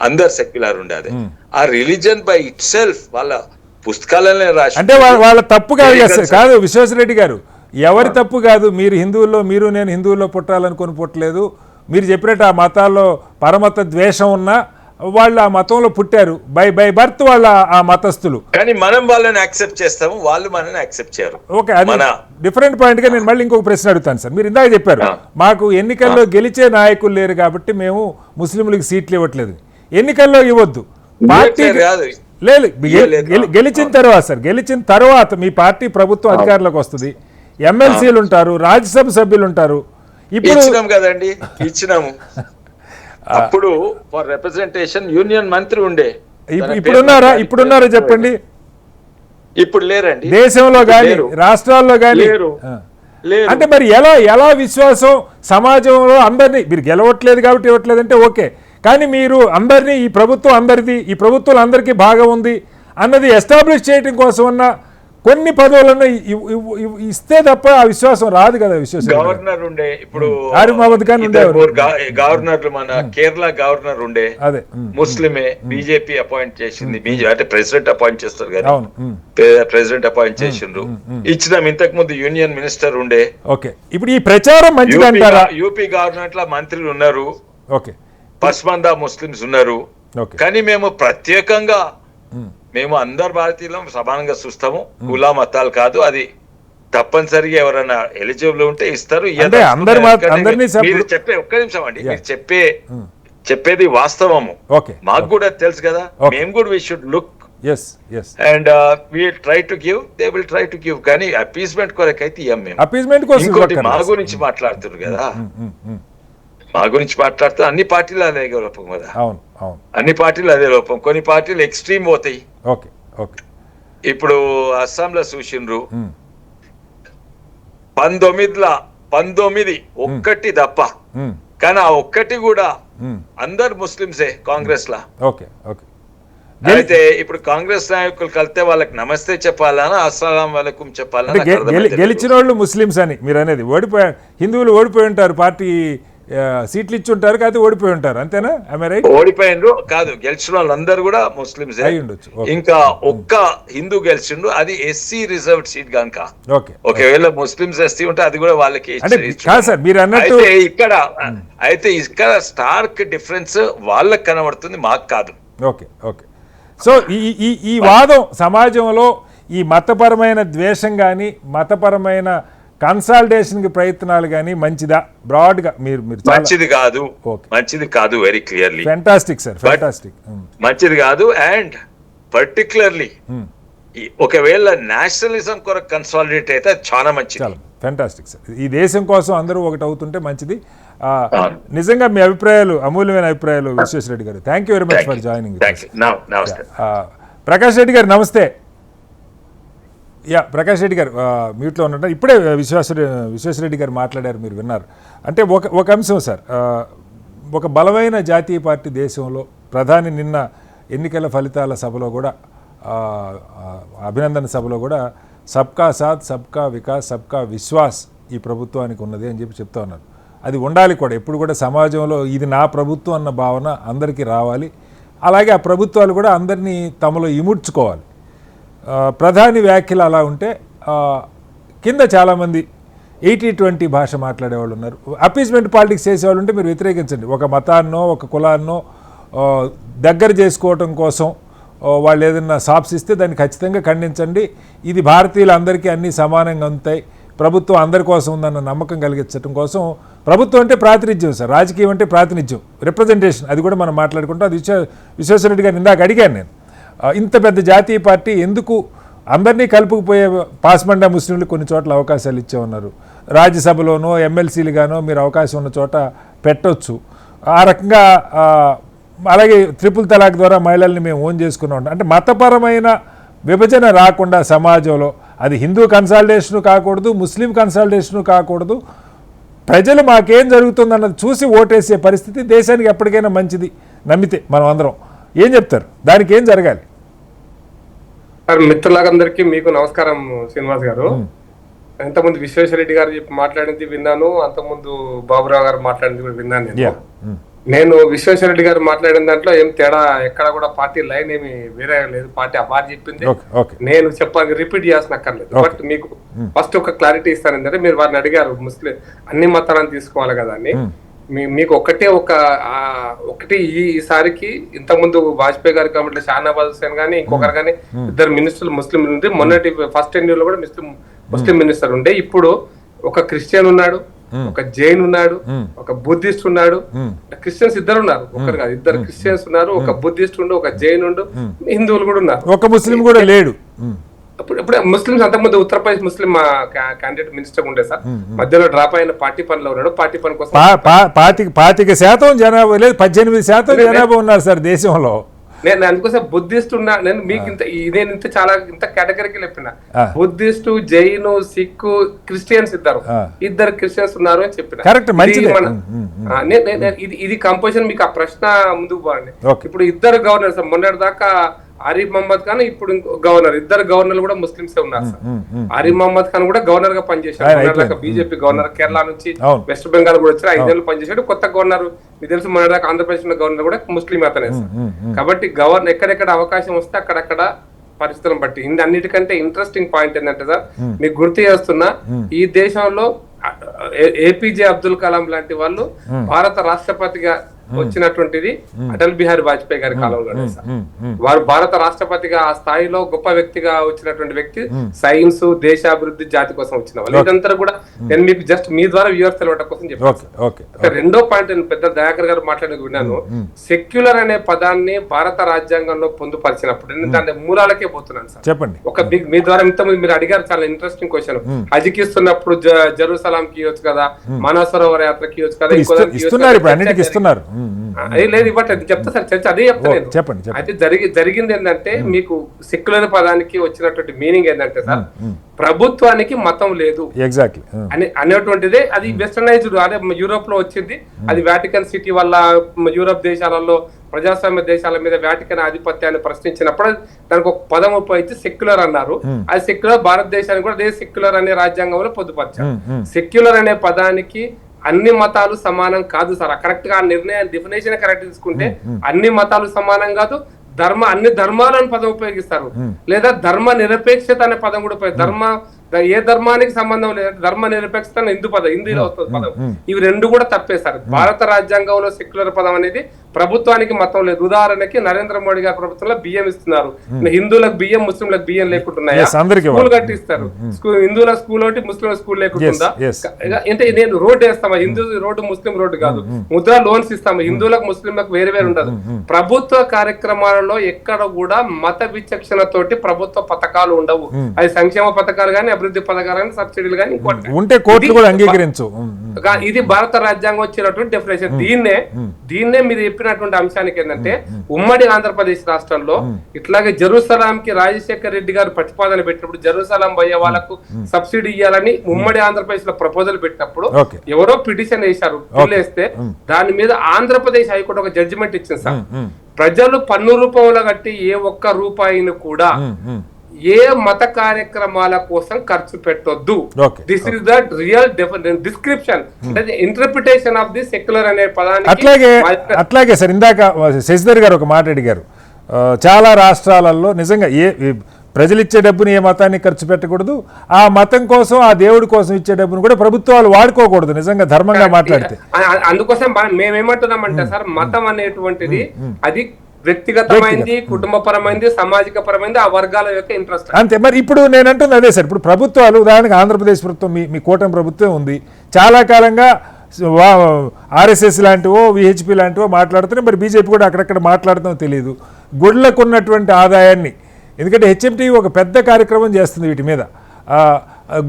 అందరు సెక్యులర్ ఉండాలి. ఆ రిలీజన్ బై ఇట్ సెల్ఫ్ వాళ్ళ పుస్తకాలనే రాసి, అంటే వాళ్ళ తప్పు కాదు విశ్వేశ్వరరెడ్డి గారు, ఎవరి తప్పు కాదు. మీరు హిందువుల్లో, నేను హిందువుల్లో పుట్టాలనుకొని పుట్టలేదు. మీరు చెప్పినట్టు ఆ మతాల్లో పరమత ద్వేషం ఉన్నా వాళ్ళు ఆ మతంలో పుట్టారు, బై బర్త్ వాళ్ళ ఆ మతస్థులు. కానీ మనం వాళ్ళని యాక్సెప్ట్ చేస్తాము, వాళ్ళు మనని యాక్సెప్ట్ చేయరు. ఓకే, అది డిఫరెంట్ పాయింట్ గా నేను మళ్ళీ ఇంకొక ప్రశ్న అడుగుతాను సార్. మీరు ఇందాక చెప్పారు మాకు ఎన్నికల్లో గెలిచే నాయకులు లేరు కాబట్టి మేము ముస్లింలకు సీట్లు ఇవ్వట్లేదు. ఎన్నికల్లో ఇవ్వద్దు, పార్టీ లేదు, గెలిచిన తర్వాత మీ పార్టీ ప్రభుత్వం అధికారంలోకి వస్తుంది, ఎమ్మెల్సీలు ఉంటారు, రాజ్యసభ సభ్యులు ఉంటారు. ఇప్పుడు కదండి ఇచ్చినాము. అప్పుడు ఫర్ రిప్రజెంటేషన్ యూనియన్ మంత్రి ఉండే, ఇప్పుడున్నారా చెప్పండి? ఇప్పుడు లేరండి, దేశంలో గాని రాష్ట్రాల్లో గాని. అంటే మరి ఎలా విశ్వాసం సమాజంలో అందరినీ, మీరు గెలవట్లేదు కాబట్టి ఇవ్వట్లేదు అంటే ఓకే, కానీ మీరు అందరినీ ఈ ప్రభుత్వం అందరిది, ఈ ప్రభుత్వం అందరికీ భాగం ఉంది అన్నది ఎస్టాబ్లిష్ చేయడం కోసం అన్న కొన్ని పదవులను ఇస్తే తప్ప ఆ విశ్వాసం రాదు కదా. విశ్వాసం గవర్నర్ ఉండే, ఇప్పుడు గవర్నర్ మన కేరళ గవర్నర్ ఉండే, అదే ముస్లిమే, బీజేపీ అపాయింట్ చేసింది, అంటే ప్రెసిడెంట్ అపాయింట్ చేస్తారు కదా, ప్రెసిడెంట్ అపాయింట్ చేసిండ్రు, ఇచ్చినాం. ఇంతకు ముందు యూనియన్ మినిస్టర్ ఉండే. ఓకే, ఇప్పుడు ఈ ప్రచారం మంచిదంటారా? యూపీ గవర్నమెంట్ లో మంత్రులు ఉన్నారు, ఓకే, పస్మందా ముస్లిమ్స్ ఉన్నారు. కానీ మేము ప్రత్యేకంగా మేము అందరు భారతీయులను సమానంగా చూస్తాము, కుల మతాలు కాదు. అది తప్పనిసరిగా ఎవరైనా ఎలిజిబుల్ ఉంటే ఇస్తారు. మీరు చెప్పే ఒక్క నిమిషం అండి, మీరు చెప్పేది వాస్తవము, మాకు కూడా తెలుసు కదా. మేము కూడా we should look and we try to give, they will try to give. కానీ అపీస్మెంట్ కొరకైతే ఇయ్యం మేము. ఇంకోటి మా గురించి మాట్లాడుతున్నారు కదా, మా గురించి మాట్లాడుతూ అన్ని పార్టీలు అదే లోపం కదా. అన్ని పార్టీలు అదే లోపం. కొన్ని పార్టీలు ఎక్స్ట్రీమ్ పోతాయి. ఇప్పుడు అస్సాంలో చూసిండ్రు, 19 ఒక్కటి తప్ప, కానీ ఆ ఒక్కటి కూడా అందరు ముస్లింసే కాంగ్రెస్ లా. అయితే ఇప్పుడు కాంగ్రెస్ నాయకులు కలిస్తే వాళ్ళకి నమస్తే చెప్పాలనా అస్సలాం వలైకుం చెప్పాలనా? గెలిచిన వాళ్ళు ముస్లింస్ అని మీరు అనేది, ఓడిపోయారు హిందువులు ఓడిపోయి ఉంటారు, పార్టీ సీట్లు ఇచ్చి ఉంటారు, కాదు ఓడిపోయి ఉంటారు, అంతేనా? ఓడిపోయినరు కాదు, గెలిచిన వాళ్ళందరూ కూడా ముస్లింస్ అయి ఉండొచ్చు. ఇంకా ఒక్క హిందూ గెలిచిండు, అది ఎస్సీ రిజర్వ్డ్ సీట్ కనుక. ఒకవేళ ముస్లింస్ ఎస్సీ ఉంటే అది కూడా వాళ్ళకి. అయితే ఇక్కడ స్టార్క్ డిఫరెన్స్ వాళ్ళకి కనబడుతుంది, మాకు కాదు. సో ఈ వాదం సమాజంలో ఈ మతపరమైన ద్వేషం కానీ మతపరమైన కన్సాలిడేషన్ కి ప్రయత్నాలు కానీ మంచిదా? బ్రాడ్ గా మీరు మంచిది కాదు very clearly. Fantastic sir, fantastic. మంచిది కాదు. అండ్ పర్టికులర్లీ ఒకవేళ నేషనలిజం కొరకు కన్సాలిడేట్ అయితే అది చాలా మంచిది. చాలా ఫ్యాంటాస్టిక్ సార్. ఈ దేశం కోసం అందరూ ఒకటి అవుతుంటే మంచిది. నిజంగా మీ అభిప్రాయాలు అమూల్యమైన అభిప్రాయాలు విశ్వేశ్వరరెడ్డి గారు. Thank you very much for joining. నమస్తే. ప్రకాష్ రెడ్డి గారు నమస్తే. ప్రకాష్ రెడ్డి గారు మ్యూట్లో ఉన్నట్టు ఇప్పుడే విశ్వేశ్వరరెడ్డి గారు మాట్లాడారు, మీరు విన్నారు. అంటే ఒక అంశం సార్, ఒక బలమైన జాతీయ పార్టీ దేశంలో ప్రధాని నిన్న ఎన్నికల ఫలితాల సభలో కూడా అభినందన సభలో కూడా సబ్కా సాథ్ సబ్కా వికాస్ సబ్కా విశ్వాస్ ఈ ప్రభుత్వానికి ఉన్నది అని చెప్తా ఉన్నారు. అది ఉండాలి కూడా. ఎప్పుడు కూడా సమాజంలో ఇది నా ప్రభుత్వం అన్న భావన అందరికీ రావాలి. అలాగే ఆ ప్రభుత్వాలు కూడా అందరినీ తమలో ఇముడ్చుకోవాలి. ప్రధాని వ్యాఖ్యలు అలా ఉంటే కింద చాలామంది 80-20 భాష మాట్లాడేవాళ్ళు ఉన్నారు. అపీస్మెంట్ పాలిటిక్స్ చేసేవాళ్ళు ఉంటే మీరు వ్యతిరేకించండి. ఒక మతాన్నో ఒక కులాన్నో దగ్గర చేసుకోవటం కోసం వాళ్ళు ఏదైనా సాప్స్ ఇస్తే దాన్ని ఖచ్చితంగా ఖండించండి. ఇది భారతీయులందరికీ అన్నీ సమానంగా ఉంటాయి, ప్రభుత్వం అందరి కోసం ఉందన్న నమ్మకం కలిగించడం కోసం. ప్రభుత్వం అంటే ప్రాతినిధ్యం సార్, రాజకీయం అంటే ప్రాతినిధ్యం, రిప్రజెంటేషన్. అది కూడా మనం మాట్లాడుకుంటాం. అది విశ్వేశ్వరరెడ్డి గారు ఇందాక అడిగాను నేను, ఇంత పెద్ద జాతీయ పార్టీ ఎందుకు అందరినీ కలుపుకుపోయే పాస్మండా ముస్లింలు కొన్ని చోట్ల అవకాశాలు ఇచ్చే ఉన్నారు. రాజ్యసభలోనో ఎమ్మెల్సీలుగానో మీరు అవకాశం ఉన్న చోట పెట్టొచ్చు. ఆ రకంగా అలాగే ట్రిపుల్ తలాక్ ద్వారా మహిళల్ని మేము ఓన్ చేసుకున్నాం. అంటే మతపరమైన విభజన రాకుండా సమాజంలో, అది హిందూ కన్సాలిడేషను కాకూడదు, ముస్లిం కన్సాలిడేషను కాకూడదు. ప్రజలు మాకేం జరుగుతుందన్నది చూసి ఓటేసే పరిస్థితి దేశానికి ఎప్పటికైనా మంచిది నమ్మితే మనం అందరం. ఏం చెప్తారు, దానికి ఏం జరగాలి? సార్, మిత్రులందరికీ మీకు నమస్కారం. శ్రీనివాస్ గారు, ఇంతకుముందు విశ్వేశ్వరరెడ్డి గారు మాట్లాడింది విన్నాను, అంతకుముందు బాబురావు గారు మాట్లాడింది కూడా విన్నాను. నేను విశ్వేశ్వరరెడ్డి గారు మాట్లాడిన దాంట్లో ఏం తేడా ఎక్కడ కూడా పార్టీ లైన్ ఏమి వేరే లేదు. పార్టీ ఆ పార్టీ చెప్పింది నేను చెప్పాలి, రిపీట్ చేయాల్సినక్కర్లేదు. బట్ మీకు ఫస్ట్ ఒక క్లారిటీ ఇస్తాను. ఏంటంటే మీరు వారిని అడిగారు ముస్లిం అన్ని మతాలను తీసుకోవాలి కదా అని. మీకు ఒకటి ఈసారికి ఇంతకుముందు వాజ్పేయి గారి కమిటీలో షానవాజ్ హుసేన్ గానీ ఇంకొకరు కానీ ఇద్దరు మినిస్టర్లు ముస్లిం ఉంటే, మొన్నటి ఫస్ట్ టెన్యూర్ లో కూడా ముస్లిం మినిస్టర్ ఉండే. ఇప్పుడు ఒక క్రిస్టియన్ ఉన్నాడు, ఒక జైన్ ఉన్నాడు, ఒక బుద్ధిస్ట్ ఉన్నాడు. క్రిస్టియన్స్ ఇద్దరు ఉన్నారు, ఒకరు కాదు, ఇద్దరు క్రిస్టియన్స్ ఉన్నారు, ఒక బుద్ధిస్ట్ ఉండు, ఒక జైన్ ఉండు, హిందువులు కూడా ఉన్నారు, ఒక ముస్లిం కూడా లేడు. ఇప్పుడు ముస్లింస్ అంతకుముందు ఉత్తరప్రదేశ్ ముస్లిం క్యాండిడేట్ మినిస్టర్ ఉండే సార్, మధ్యలో డ్రాప్ అయిన పార్టీ పనిలో ఉన్నాడు. పార్టీ పని కోసం 25% జనాభా లేదు, 18% జనాభా ఉన్నారు సార్ దేశంలో. నేను అందుకోసం బుద్ధిస్ట్ ఉన్నా, నేను మీకు ఇంత చాలా ఇంత కేటగిరీకి చెప్పిన బుద్ధిస్ట్, జైను, సిక్కు, క్రిస్టియన్స్ ఇద్దరు క్రిస్టియన్స్ ఉన్నారు అని చెప్పిన. ఇది కంపోజిషన్. మీకు ఆ ప్రశ్న ముందుకు పోండి. ఇప్పుడు ఇద్దరు గవర్నర్ సార్, మొన్నటి దాకా ఆరిఫ్ మహమ్మద్ ఖాన్, ఇప్పుడు ఇంకో గవర్నర్, ఇద్దరు గవర్నర్లు కూడా ముస్లింసే ఉన్నారు సార్. ఆరిఫ్ మహమ్మద్ ఖాన్ కూడా గవర్నర్ గా పనిచేశారు, బీజేపీ గవర్నర్. కేరళ నుంచి వెస్ట్ బెంగాల్ కూడా వచ్చారు, 5 ఏళ్ళు పనిచేశాడు. కొత్త గవర్నర్ మీకు తెలుసు, మొన్న దాకా ఆంధ్రప్రదేశ్ ఉన్న గవర్నర్ కూడా ముస్లిం అతనే సార్. కాబట్టి గవర్నర్ ఎక్కడెక్కడ అవకాశం వస్తే అక్కడక్కడ పరిస్థితులను బట్టి. అన్నిటికంటే ఇంట్రెస్టింగ్ పాయింట్ ఏంటంటే సార్, మీకు గుర్తు చేస్తున్నా, ఈ దేశంలో ఏపీజే అబ్దుల్ కలాం లాంటి వాళ్ళు భారత రాష్ట్రపతిగా వచ్చినటువంటిది అటల్ బిహారీ వాజ్పేయి గారి కాలంలో సార్. వారు భారత రాష్ట్రపతిగా ఆ స్థాయిలో గొప్ప వ్యక్తిగా వచ్చినటువంటి వ్యక్తి, సైన్స్, దేశాభివృద్ధి, జాతి కోసం వచ్చిన వాళ్ళు. ఇదంతా కూడా నేను మీకు జస్ట్ మీ ద్వారా వ్యూవర్స్ తెలవడం కోసం చెప్పాను. రెండో పాయింట్ నేను పెద్ద దయాకర్ గారు మాట్లాడేది విన్నాను. సెక్యులర్ అనే పదాన్ని భారత రాజ్యాంగంలో పొందుపరిచినప్పుడు నేను దాని మూలాలకే పోతున్నాను సార్. చెప్పండి. ఒక మీ ద్వారా ఇంతకుముందు మీరు అడిగారు, చాలా ఇంట్రెస్టింగ్ క్వశ్చన్. హజ్కి ఇస్తున్నప్పుడు జెరూసలాంకి ఇవ్వచ్చు కదా, మానస సరోవర యాత్రకి ఇవ్వచ్చు కదా, ఇస్తున్నారు. లేదు ఇవ్వట్లేదు. చెప్తా సార్, చర్చ అదే చెప్తాను. చెప్పండి. అయితే జరిగింది ఏంటంటే, మీకు సెక్యులర్ పదానికి వచ్చినటువంటి మీనింగ్ ఏంటంటే సార్, ప్రభుత్వానికి మతం లేదు అనేటువంటిదే. అది వెస్టర్నైజ్డ్, అదే యూరోప్ లో వచ్చింది. అది వాటికన్ సిటీ వల్ల యూరోప్ దేశాలలో ప్రజాస్వామ్య దేశాల మీద వాటికన్ ఆధిపత్యాన్ని ప్రశ్నించినప్పుడు దానికి ఒక పదం ఉపయోగించి సెక్యులర్ అన్నారు. అది సెక్యులర్ భారతదేశానికి కూడా అదే సెక్యులర్ అనే రాజ్యాంగంలో పొందుపరిచారు. సెక్యులర్ అనే పదానికి అన్ని మతాలు సమానం కాదు సార్. కరెక్ట్ గా నిర్ణయం డెఫినేషన్ కరెక్ట్ తీసుకుంటే అన్ని మతాలు సమానం కాదు, అన్ని ధర్మాలను పదం ఉపయోగిస్తారు, లేదా ధర్మ నిరపేక్షత అనే పదం కూడా ధర్మ ఏ ధర్మానికి సంబంధం లేదు, ధర్మ నిరపేక్షత హిందూ పదం, హిందీలో వస్తుంది పదం. ఇవి రెండు కూడా తప్పేశారు. భారత రాజ్యాంగంలో సెక్యులర్ పదం అనేది ప్రభుత్వానికి మతం లేదు. ఉదాహరణకి నరేంద్ర మోడీ గారి ప్రభుత్వంలో బియ్యం ఇస్తున్నారు, హిందువులకు బియ్యం, ముస్లింలకు బియ్యం లేకుంటున్నాయా? స్కూల్ కట్టిస్తారు, హిందువుల స్కూల్ ఒకటి, ముస్లిం స్కూల్ లేకుంటుందా? అంటే నేను రోడ్డు వేస్తామా, హిందూ రోడ్డు ముస్లిం రోడ్డు కాదు, ముద్రా లోన్స్ ఇస్తాము, హిందువులకు ముస్లింలకు వేరే వేరు ఉండదు. ప్రభుత్వ కార్యక్రమాలలో ఎక్కడ కూడా మత విచక్షణ తోటి ప్రభుత్వ పథకాలు ఉండవు. అది సంక్షేమ పథకాలు కానీ, అభివృద్ధి పథకాలు కానీ, సబ్సిడీలు కానీ, ఇది భారత రాజ్యాంగం వచ్చినటువంటి డెఫినేషన్. దీన్నే మీరు చెప్పినటువంటి అంశానికి ఏంటంటే, ఉమ్మడి ఆంధ్రప్రదేశ్ రాష్ట్రంలో ఇట్లాగే జెరూసలాంకి రాజశేఖర్ రెడ్డి గారు ప్రతిపాదన పెట్టినప్పుడు, జెరూసలాం పోయే వాళ్ళకు సబ్సిడీ ఇవ్వాలని ఉమ్మడి ఆంధ్రప్రదేశ్ లో ప్రపోజల్ పెట్టినప్పుడు ఎవరో పిటిషన్ వేశారు, వేస్తే దాని మీద ఆంధ్రప్రదేశ్ హైకోర్టు ఒక జడ్జిమెంట్ ఇచ్చింది సార్. ప్రజలు పన్ను రూపంలో కట్టి ఏ ఒక్క రూపాయిని కూడా ఏ మత కార్యక్రమాల కోసం ఖర్చు పెట్టొద్దు. This is the real description, interpretation of the secular అనే పదానికి. అట్లాగే సార్, ఇందాక శశిధర్ గారు ఒక మాట అడిగారు, చాలా రాష్ట్రాలలో నిజంగా ప్రజలు ఇచ్చే డబ్బుని ఏ మతాన్ని ఖర్చు పెట్టకూడదు, ఆ మతం కోసం, ఆ దేవుడి కోసం ఇచ్చే డబ్బును కూడా ప్రభుత్వాలు వాడుకోకూడదు, నిజంగా ధర్మంగా మాట్లాడితే. అందుకోసం మేమేమంటున్నామంటే సార్, మతం అనేటువంటిది అది వ్యక్తిగతమైంది, కుటుంబపరమైంది, సామాజిక పరమైంది, ఆ వర్గాల యొక్క ఇంట్రెస్ట్ అంతే. మరి ఇప్పుడు నేను అంటుంది అదే సార్, ఇప్పుడు ప్రభుత్వాలు ఉదాహరణకు ఆంధ్రప్రదేశ్ ప్రభుత్వం, మీ కూటమి ప్రభుత్వం ఉంది, చాలా కాలంగా ఆర్ఎస్ఎస్ లాంటివో విహెచ్పి లాంటివో మాట్లాడుతున్నాయి, మరి బీజేపీ కూడా అక్కడక్కడ మాట్లాడుతామో తెలియదు. గుడ్లకు ఉన్నటువంటి ఆదాయాన్ని, ఎందుకంటే హెచ్ఎంటీ ఒక పెద్ద కార్యక్రమం చేస్తుంది వీటి మీద,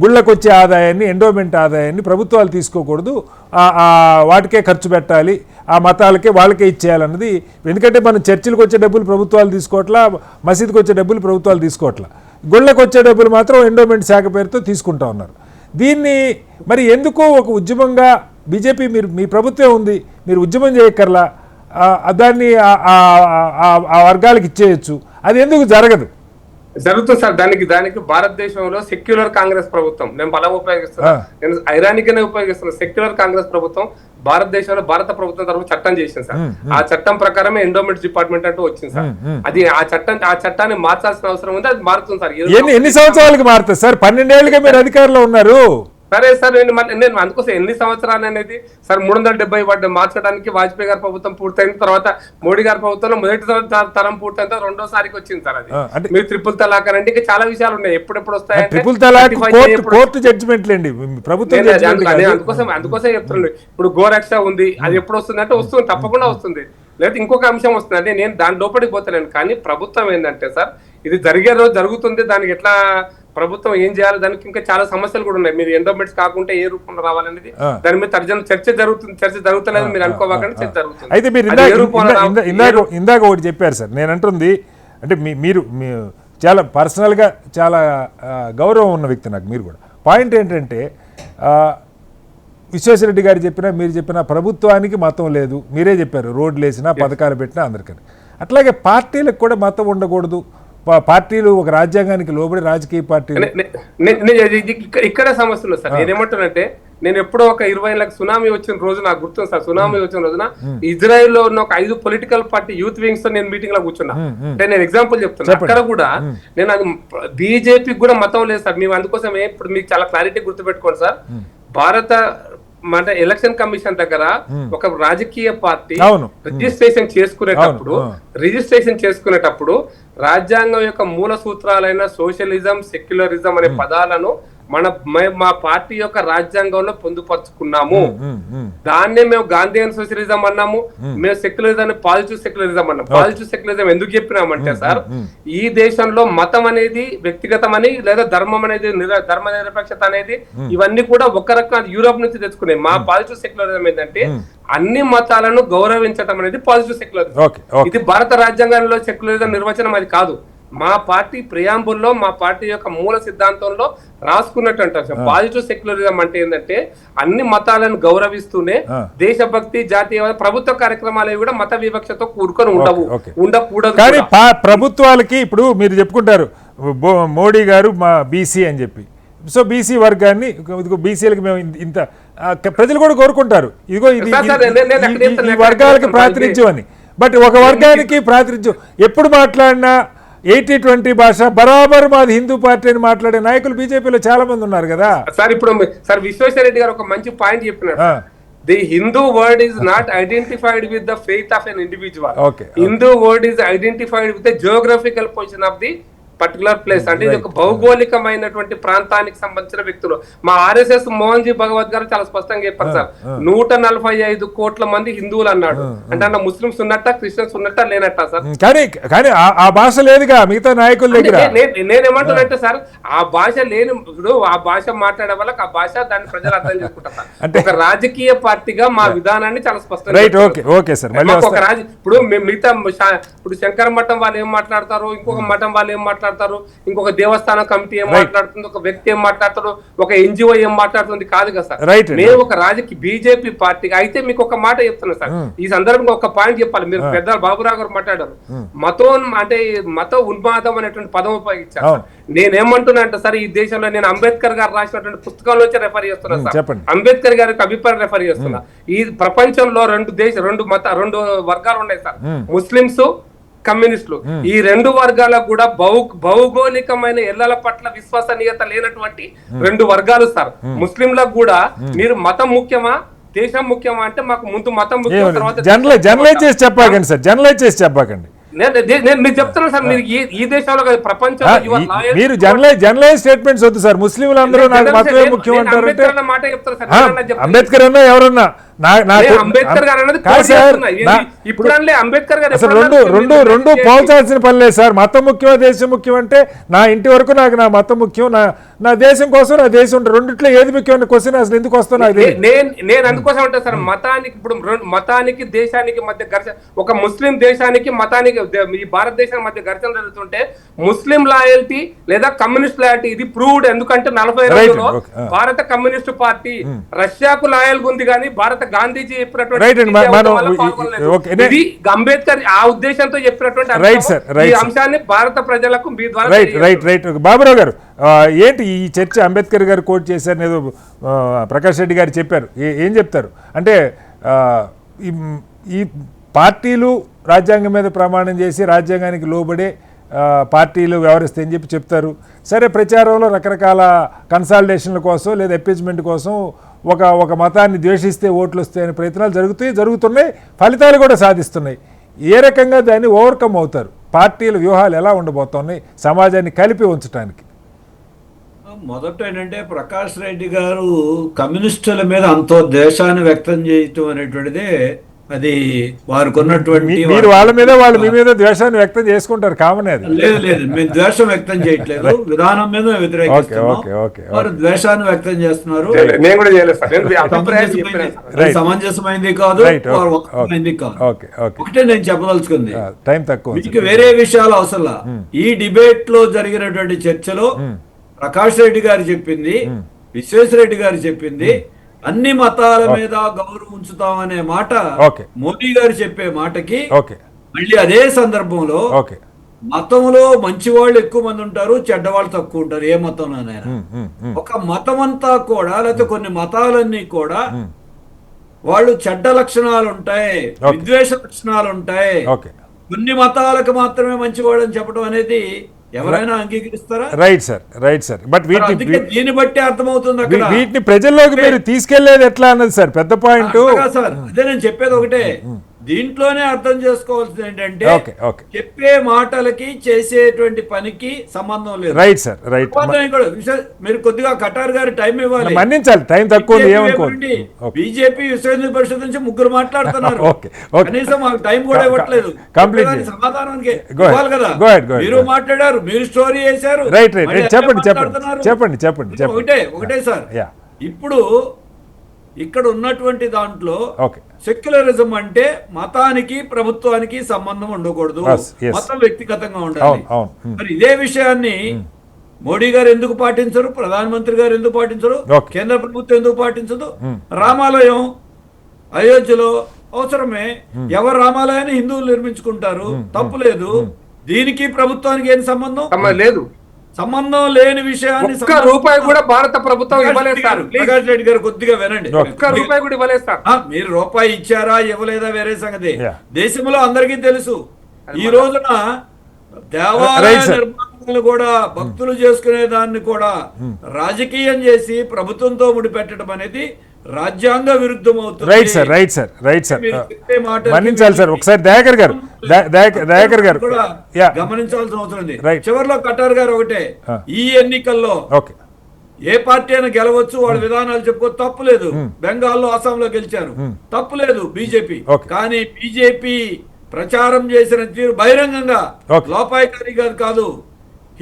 గుళ్ళకు వచ్చే ఆదాయాన్ని, ఎండోమెంట్ ఆదాయాన్ని ప్రభుత్వాలు తీసుకోకూడదు, వాటికే ఖర్చు పెట్టాలి, ఆ మతాలకే వాళ్ళకే ఇచ్చేయాలన్నది. ఎందుకంటే మనం చర్చిలకు వచ్చే డబ్బులు ప్రభుత్వాలు తీసుకోవట్లా, మసీదుకి వచ్చే డబ్బులు ప్రభుత్వాలు తీసుకోవట్లా, గుళ్ళకు వచ్చే డబ్బులు మాత్రం ఎండోమెంట్ శాఖ పేరుతో తీసుకుంటా ఉన్నారు. దీన్ని మరి ఎందుకో ఒక ఉద్యమంగా బీజేపీ, మీ ప్రభుత్వం ఉంది, మీరు ఉద్యమం చేయక్కర్లా, దాన్ని ఆ వర్గాలకు ఇచ్చేయచ్చు, అది ఎందుకు జరగదు? జరుగుతుంది సార్. దానికి భారతదేశంలో సెక్యులర్ కాంగ్రెస్ ప్రభుత్వం, నేను బలం ఉపయోగిస్తున్నా, నేను ఐరానిక్గానే ఉపయోగిస్తున్నా, సెక్యులర్ కాంగ్రెస్ ప్రభుత్వం భారతదేశంలో భారత ప్రభుత్వం తరఫున చట్టం చేసింది సార్. ఆ చట్టం ప్రకారమే ఎండోమెంట్స్ డిపార్ట్మెంట్ అంటూ వచ్చింది సార్. అది ఆ చట్టాన్ని మార్చాల్సిన అవసరం ఉంది, అది మారుతుంది సార్. ఎన్ని సంవత్సరాలకి మారుతుంది సార్? 12 ఏళ్ళుగా మీరు అధికారంలో ఉన్నారు. సరే సార్, నేను అందుకోసం ఎన్ని సంవత్సరాలు అనేది సార్ 370 మార్చడానికి వాజ్పేయి గారి ప్రభుత్వం పూర్తయిన తర్వాత, మోడీ గారి ప్రభుత్వంలో మొదటి తరం పూర్తయిన తర్వాత రెండోసారికి వచ్చింది సార్. అది మీరు ట్రిపుల్ తలాక్ అంటే ఇంకా చాలా విషయాలు ఉన్నాయి, ఎప్పుడెప్పుడు వస్తాయి ట్రిపుల్ తలాక్ కోర్టు జడ్జిమెంట్ లేండి, ప్రభుత్వం అందుకోసం చెప్తున్నాను. ఇప్పుడు గోరక్ష ఉంది, అది ఎప్పుడు వస్తుంది అంటే వస్తుంది, తప్పకుండా వస్తుంది. లేకపోతే ఇంకొక అంశం వస్తుంది అంటే నేను దాని లోపలికి పోతలేను. కానీ ప్రభుత్వం ఏంటంటే సార్, ఇది జరిగే రోజు జరుగుతుంది, దానికి ఎట్లా ప్రభుత్వం ఏం చేయాలి, దానికి ఇంకా చాలా సమస్యలు కూడా ఉన్నాయి. మీరు ఎండోమెంట్స్ కాకుండా ఏ రూపంలో రావాలనేది దాని మీద చర్చ జరుగుతలేదు, మీరు అనుకోవాలంటే చర్చ జరుగుతుంది. అయితే మీరు ఇందాక ఒకటి చెప్పారు సార్, నేను అంటుంది అంటే మీరు చాలా పర్సనల్గా చాలా గౌరవం ఉన్న వ్యక్తి నాకు, మీరు కూడా. పాయింట్ ఏంటంటే విశ్వేశ్వరరెడ్డి గారు చెప్పినా మీరు చెప్పినా ప్రభుత్వానికి మతం లేదు, మీరే చెప్పారు, రోడ్లు వేసినా పథకాలు పెట్టినా అందరికని. అట్లాగే పార్టీలకు కూడా మతం ఉండకూడదు, పార్టీలు ఒక రాజ్యాంగానికి లోబడి రాజకీయ పార్టీలు. ఇక్కడే సమస్యలు సార్. నేనేమంటానంటే, నేను ఎప్పుడో ఒక 20 ఏళ్ళకి సునామీ వచ్చిన రోజు నాకు గుర్తుంది సార్. సునామీ వచ్చిన రోజున ఇజ్రాయెల్ లో ఉన్న ఒక 5 పొలిటికల్ పార్టీ యూత్ వింగ్స్ తో నేను మీటింగ్ లో కూర్చున్నా. అంటే నేను ఎగ్జాంపుల్ చెప్తున్నా, అక్కడ కూడా నేను అది బీజేపీకి కూడా మతం లేదు సార్. మేము అందుకోసమే ఇప్పుడు మీకు చాలా క్లారిటీ గుర్తుపెట్టుకోండి సార్, భారత ఎలక్షన్ కమిషన్ దగ్గర ఒక రాజకీయ పార్టీ రిజిస్ట్రేషన్ చేసుకునేటప్పుడు రాజ్యాంగం యొక్క మూల సూత్రాలైన సోషలిజం, సెక్యులరిజం అనే పదాలను మా పార్టీ యొక్క రాజ్యాంగంలో పొందుపరుచుకున్నాము. దాన్నే మేము గాంధీయన్ సోషలిజం అన్నాము, మేము సెక్యులరిజం పాజిటివ్ సెక్యులరిజం అన్నాం. పాజిటివ్ సెక్యులరిజం ఎందుకు చెప్పినామంటే సార్, ఈ దేశంలో మతం అనేది వ్యక్తిగతమని లేదా ధర్మం అనేది ధర్మ నిరపేక్షత అనేది ఇవన్నీ కూడా ఒక రకం యూరోప్ నుంచి తెచ్చుకున్నాయి. మా పాజిటివ్ సెక్యులరిజం ఏంటంటే అన్ని మతాలను గౌరవించడం అనేది పాజిటివ్ సెక్యులరిజం. ఇది భారత రాజ్యాంగంలో సెక్యులరిజం నిర్వచనం అది కాదు. మా పార్టీ ప్రియాంబుల్లో, మా పార్టీ యొక్క మూల సిద్ధాంతంలో రాసుకున్నట్టు అంటారు. పాజిటివ్ సెక్యులరిజం అంటే ఏంటంటే అన్ని మతాలను గౌరవిస్తూనే దేశభక్తి, జాతీయవాద, ప్రభుత్వ కార్యక్రమాలు కూడా మత వివక్షతో కూడుకొని ఉండకూడదు. కానీ ప్రభుత్వాలకి ఇప్పుడు మీరు చెప్పుకుంటారు మోడీ గారు మా బీసీ అని చెప్పి, సో బీసీ వర్గాన్ని, బీసీలకు మేము ఇంత ప్రజలు కూడా కోరుకుంటారు, ఇదిగో ఇది వర్గాలకి ప్రాతినిధ్యం అని. బట్ ఒక వర్గానికి ప్రాతినిధ్యం ఎప్పుడు మాట్లాడినా 80-20 భాష బరాబర్ మాది హిందూ పార్టీ అని మాట్లాడే నాయకులు బీజేపీలో చాలా మంది ఉన్నారు కదా. సార్ ఇప్పుడు సార్ విశ్వేశ్వరరెడ్డి గారు ఒక మంచి పాయింట్ చెప్పినారు. The Hindu word is not identified with the faith of an individual. Okay. Hindu word is identified with the geographical position of the particular place. అంటే ఇది ఒక భౌగోళికమైనటువంటి ప్రాంతానికి సంబంధించిన వ్యక్తులు. మా RSS మోహన్ జీ భగవత్ గారు చాలా స్పష్టంగా చెప్పారు సార్, 145 కోట్ల మంది హిందువులు అన్నాడు. అంటే అన్న ముస్లిమ్స్ ఉన్నట్ట, క్రిస్టియన్స్ ఉన్నట్ట లేనట్ట సార్? కానీ ఆ భాష లేదుగా మిగతా నాయకుల దగ్గర. నేనేమంటున్నానంటే సార్, ఆ భాష లేని ఇప్పుడు ఆ భాష మాట్లాడే వాళ్ళకి ఆ భాష దాన్ని ప్రజలు అర్థం చేసుకుంటారు. ఒక రాజకీయ పార్టీగా మా విధానాన్ని చాలా స్పష్టంగా ఇప్పుడు మిగతా ఇప్పుడు శంకర మఠం వాళ్ళు ఏం మాట్లాడతారు, ఇంకొక మఠం వాళ్ళు ఏం మాట్లాడతారు, ఇంకొక దేవస్థానం కమిటీ ఏం మాట్లాడుతుంది, ఒక వ్యక్తి ఏం మాట్లాడతారు, ఒక NGO ఏం మాట్లాడుతుంది కాదు కదా సార్. మేము ఒక రాజకీయ బీజేపీ పార్టీగా అయితే మీకు ఒక మాట చెప్తున్నా సార్, ఈ సందర్భంగా ఒక పాయింట్ చెప్పాలి. మీరు పెద్ద బాబురావు గారు మాట్లాడారు, మత ఉన్మాదం అనేటువంటి పదం ఉపయోగించారు. నేనేమంటున్నా అంటే సార్, ఈ దేశంలో నేను అంబేద్కర్ గారు రాసినటువంటి పుస్తకంలోంచి రెఫర్ చేస్తున్నా సార్. అంబేద్కర్ గారికి అభిప్రాయం రెఫర్ చేస్తున్నా. ఈ ప్రపంచంలో రెండు వర్గాలు ఉన్నాయి సార్, ముస్లింస్, కమ్యూనిస్టులు. ఈ రెండు వర్గాలకు కూడా భౌగోళికమైన ఎల్లల పట్ల విశ్వసనీయత లేనటువంటి రెండు వర్గాలు సార్. ముస్లింలకు కూడా మీరు మతం ముఖ్యమా, దేశం ముఖ్యమా అంటే మాకు ముందు మతం ముఖ్యం, తర్వాత జనరలైజ్ చేసి చెప్పకండి సార్, జనరలైజ్ చేసి చెప్పకండి. నేను చెప్తున్నాను సార్, మీరు ఈ దేశంలో ప్రపంచంలో మీరు జనరలైజ్ స్టేట్మెంట్స్ వద్దు సార్. ముస్లింలు అందరూ నాకు మతమే ముఖ్యం అంటారంటే మాట చెప్తారు సార్. అంబేద్కర్ అన్నా ఎవరన్నా అంబేద్కర్ గారు ఇప్పుడు అంబేద్కర్ గారు రెండు పోల్చాల్సిన పని లేదు సార్. మతం ముఖ్యమా దేశం ముఖ్యం అంటే నా ఇంటి వరకు నాకు నా మతం ముఖ్యం, నా దేశం కోసం నా దేశం ఉంటుంది. రెండిట్లో ఏది ముఖ్యమైన క్వశ్చన్ అసలు ఎందుకు వస్తున్నా? నేను అందుకోసం ఉంటాను సార్. మతానికి ఇప్పుడు మతానికి దేశానికి మధ్య ఘర్షణ, ఒక ముస్లిం దేశానికి మతానికి ఈ భారతదేశానికి మధ్య ఘర్షణ జరుగుతుంటే ముస్లిం లాయల్టీ లేదా కమ్యూనిస్ట్ లాయల్టీ ఇది ప్రూవ్డ్. ఎందుకంటే 42లో భారత కమ్యూనిస్ట్ పార్టీ రష్యాకు లాయల్ ఉంది కానీ భారత గాంధీజీ చెప్పినటువంటి అంబేద్కర్ ఆ ఉద్దేశంతో చెప్పినటువంటి అంశాన్ని భారత ప్రజలకు మీ ద్వారా. బాబురావు గారు, ఏంటి ఈ చర్చ? అంబేద్కర్ గారు కోట్ చేశారు, ఏదో ప్రకాష్ రెడ్డి గారు చెప్పారు, ఏం చెప్తారు అంటే ఈ పార్టీలు రాజ్యాంగం మీద ప్రమాణం చేసి రాజ్యాంగానికి లోబడే పార్టీలు వ్యవహరిస్తాయని చెప్తారు. సరే, ప్రచారంలో రకరకాల కన్సాలిడేషన్ల కోసం లేదా అపీజ్మెంట్ కోసం ఒక మతాన్ని ద్వేషిస్తే ఓట్లు వస్తాయనే ప్రయత్నాలు జరుగుతున్నాయి, ఫలితాలు కూడా సాధిస్తున్నాయి. ఏ రకంగా దాన్ని ఓవర్కమ్ అవుతారు? పార్టీల వ్యూహాలు ఎలా ఉండబోతున్నాయి సమాజాన్ని కలిపి ఉంచడానికి? మొదట ఏంటంటే ప్రకాష్ రెడ్డి గారు కమ్యూనిస్టుల మీద అంతో ద్వేషాన్ని వ్యక్తం చేయటం అనేటువంటిదే అది వారికి ఉన్నటువంటి, మీరు వాళ్ళ మీద వాళ్ళు మీ మీద ద్వేషాన్ని వ్యక్తం చేసుకుంటారు కామనే. లేదు మేము ద్వేషం వ్యక్తం చేయట్లేదు, విధానం మీద వ్యతిరేకిస్తున్నాం. వారు ద్వేషాన్ని వ్యక్తం చేస్తున్నారు. సమంజసమైంది కాదు, ఒకటే నేను చెప్పదలుచుకుంది, టైం తక్కువ, మీకు వేరే విషయాలు అవసరం. ఈ డిబేట్ లో జరిగినటువంటి చర్చలో ప్రకాష్ రెడ్డి గారు చెప్పింది, విశ్వేశ్వరరెడ్డి గారు చెప్పింది, అన్ని మతాల మీద గౌరవం ఉంచుతామనే మాట మోదీ గారు చెప్పే మాటకి మళ్ళీ అదే సందర్భంలో మతంలో మంచి వాళ్ళు ఎక్కువ మంది ఉంటారు, చెడ్డవాళ్ళు తక్కువ ఉంటారు. ఏ మతంలోనైనా ఒక మతం అంతా కూడా, లేకపోతే కొన్ని మతాలన్నీ కూడా వాళ్ళు చెడ్డ లక్షణాలు ఉంటాయి, విద్వేష లక్షణాలు ఉంటాయి. కొన్ని మతాలకు మాత్రమే మంచివాడు అని చెప్పడం అనేది ఎవరైనా అంగీకరిస్తారా? Right sir. బట్ దీన్ని బట్టి అర్థమవుతుంది అక్కడ వీటిని ప్రజల్లోకి మీరు తీసుకెళ్లేది ఎట్లా అన్నది సార్ పెద్ద పాయింట్ సార్. అదే నేను చెప్పేది ఒకటే, దీంట్లోనే అర్థం చేసుకోవాల్సింది ఏంటంటే చెప్పే మాటలకి చేసేటువంటి పనికి సంబంధం లేదు. Right sir, right. మీరు కొద్దిగా కటార్ గారి టైం ఇవ్వాలి, మన్నించాలి, టైం తక్కువ. బీజేపీ విశ్వ హిందూ పరిషత్ నుంచి ముగ్గురు మాట్లాడుతున్నారు, కనీసం మాకు టైం కూడా ఇవ్వట్లేదు. సమాధానానికి ఇవ్వాలి కదా. మీరు మాట్లాడారు, మీరు స్టోరీ చేశారు. రైట్. చెప్పండి. ఒకటే సార్, ఇప్పుడు ఇక్కడ ఉన్నటువంటి దాంట్లో సెక్యులరిజం అంటే మతానికి ప్రభుత్వానికి సంబంధం ఉండకూడదు, మతం వ్యక్తిగతంగా ఉండాలి. మరి ఇదే విషయాన్ని మోడీ గారు ఎందుకు పాటించరు, ప్రధానమంత్రి గారు ఎందుకు పాటించరు, కేంద్ర ప్రభుత్వం ఎందుకు పాటించదు? రామాలయం అయోధ్యలో అవసరమే, ఎవరు రామాలయాన్ని హిందువులు నిర్మించుకుంటారు, తప్పు లేదు. దీనికి ప్రభుత్వానికి ఏం సంబంధం లేదు. సంబంధం లేని విషయాన్ని ఒక్క రూపాయి కూడా భారత ప్రభుత్వం ఇవ్వలేదు సార్. ప్రకాష్ రెడ్డి గారు కొద్దిగా వినండి, ఒక్క రూపాయి కూడా ఇవ్వలేదు సార్. మీరు రూపాయి ఇచ్చారా ఇవ్వలేదా వేరే సంగతి. దేశంలో అందరికీ తెలుసు, ఈ రోజున దేవాలయ నిర్మాణాలు కూడా భక్తులు చేసుకునే దాన్ని కూడా రాజకీయం చేసి ప్రభుత్వంతో ముడిపెట్టడం అనేది రాజ్యాంగ విరుద్ధం అవుతుంది. Right sir, right sir, right sir, మన్నించాలి సార్. ఒకసారి దయాకర్ గారు కూడా గమనించాల్సిన అవసరం ఉంది. చివరిలో కటార్ గారు ఒకటే, ఈ ఎన్నికల్లో ఏ పార్టీ అయినా గెలవచ్చు, వాళ్ళ విధానాలు చెప్పుకో తప్పులేదు. బెంగాల్లో, అస్సాంలో గెలిచారు, తప్పులేదు బీజేపీ. కానీ బీజేపీ ప్రచారం చేసిన తీరు బహిరంగంగా లోపాయికారిగా కాదు,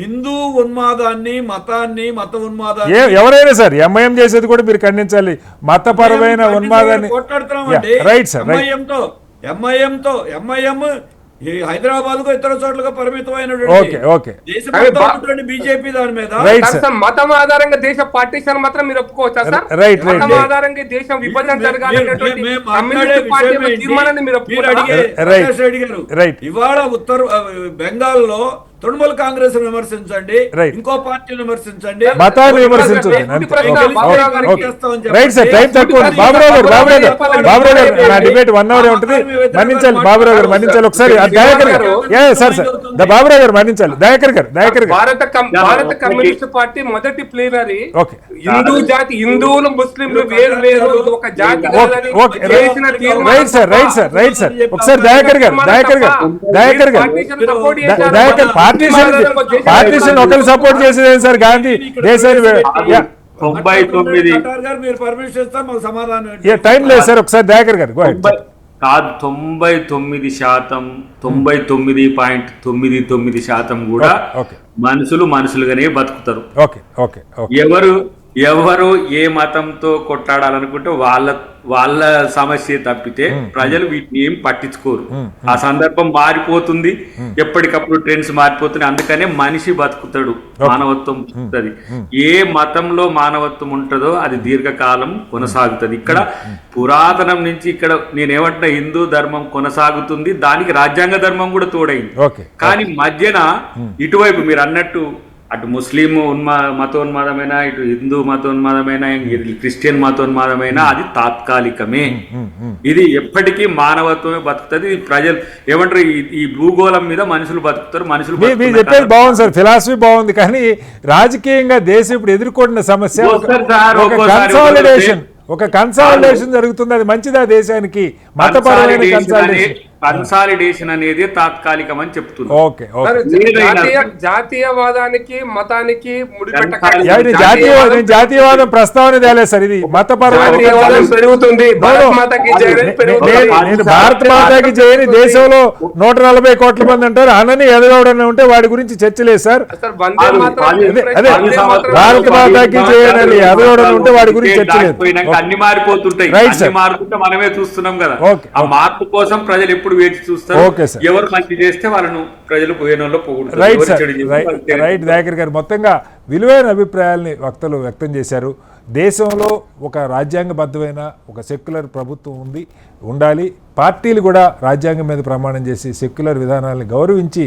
హిందూ ఉన్మాదాన్ని, మతాన్ని, మత ఉన్మాదాన్ని ఎవరైనా సార్ ఎంఐఎం చేసేది కూడా మీరు ఖండించాలి. మతపరమైన ఉన్మాదాన్ని కొట్లాడుతున్నామండి. ఎంఐఎం ఈ హైదరాబాద్ కు ఇతర చోట్ల పరిమితమైనటువంటి బీజేపీ దాని మీద మతం ఆధారంగా దేశ పార్టీషన్ మాత్రం మీరు ఒప్పుకోవచ్చా సార్? మతం ఆధారంగా దేశం విభజన జరగాలనేటువంటి తీర్మానాన్ని మీరు ఒప్పుకోవాలి. ఇవాళ ఉత్తర బెంగాల్లో తృణమూల్ కాంగ్రెస్ విమర్శించండి, ఇంకో పార్టీని విమర్శించండి, మతాన్ని విమర్శించండి. రైట్ సార్, టైం తక్కువ. బాబురావు గారు నా డిబేట్ 1 hour ఉంటుంది, మన్నించాలి. బాబురావు గారు మన్నించాలి. ఒకసారి దయాకర్ గారు సార్ బాబురావు గారు మన్నించాలి. దయాకర్ గారు భారత కమ్యూనిస్ట్ పార్టీ మొదటి ప్లీనరీ హిందువులు ముస్లింలు వేరు వేరు ఒక జాతి. Right sir, right sir, right sir. ఒకసారి దయాకర్ గారు పార్టీషన్ ఒకరు సపోర్ట్ చేసేది సార్ గాంధీ దేశాన్ని. 99 టైం లేదు సార్, ఒకసారి దయాకర్ గారు కాదు. 99.99% కూడా మనుషులుగానే బతుకుతారు. ఎవరు ఏ మతంతో కొట్లాడాలనుకుంటే వాళ్ళ సమస్య తప్పితే ప్రజలు వీటిని ఏం పట్టించుకోరు. ఆ సందర్భం మారిపోతుంది, ఎప్పటికప్పుడు ట్రెండ్స్ మారిపోతున్నాయి. అందుకనే మనిషి బతుకుతాడు, మానవత్వం బతుకుతుంది. ఏ మతంలో మానవత్వం ఉంటుందో అది దీర్ఘకాలం కొనసాగుతుంది. ఇక్కడ పురాతనం నుంచి ఇక్కడ నేనేమంటున్నా, హిందూ ధర్మం కొనసాగుతుంది, దానికి రాజ్యాంగ ధర్మం కూడా తోడైంది. కానీ మధ్యన ఇటువైపు మీరు అన్నట్టు అటు ముస్లిం మతోన్మాదమైన, ఇటు హిందూ మతోన్మాదమైన, క్రిస్టియన్ మతోన్మాదమైన అది తాత్కాలికమే. ఇది ఎప్పటికీ మానవత్వమే బతుకుతుంది. ప్రజలు ఏమంటారు, ఈ భూగోళం మీద మనుషులు బతుకుతారు. మనుషులు చెప్పేది బాగుంది సార్, ఫిలాసఫీ బాగుంది. కానీ రాజకీయంగా దేశం ఇప్పుడు ఎదుర్కొంటున్న సమస్య ఒక కన్సాలిడేషన్ జరుగుతుంది. అది మంచిదా దేశానికి? మతపరమైన కన్సాలిడేషన్ అనేది తాత్కాలికం అని చెప్తున్నారు. జాతీయవాదానికి మతానికి జాతీయవాదం ప్రస్తావన తేలేదు సార్. ఇది మతపరమైన పెరుగుతుంది. నేను భారత మాతాకి జయని దేశంలో 140 కోట్ల మంది అంటారు, అనని ఎదగవడని ఉంటే వాడి గురించి చర్చ లేదు సార్. అదే భారత మాతాకి జయని ఎదగవడని ఉంటే వాడి గురించి చర్చ లేదు. అన్ని మారిపోతుంటాయి, మారుతుంటే మనమే చూస్తున్నాం కదా. ఆ మార్పు కోసం ప్రజలు ఎప్పుడు వేచి చూస్తారు. ఎవరు మంచి చేస్తే వాళ్ళను ప్రజలు పోయినలో పోగొడతారు. రైట్ దయాకర్ గారు మొత్తంగా విలువైన అభిప్రాయాల్ని వక్తలు వ్యక్తం చేశారు. దేశంలో ఒక రాజ్యాంగబద్ధమైన ఒక సెక్యులర్ ప్రభుత్వం ఉండాలి. పార్టీలు కూడా రాజ్యాంగం మీద ప్రమాణం చేసి సెక్యులర్ విధానాలను గౌరవించి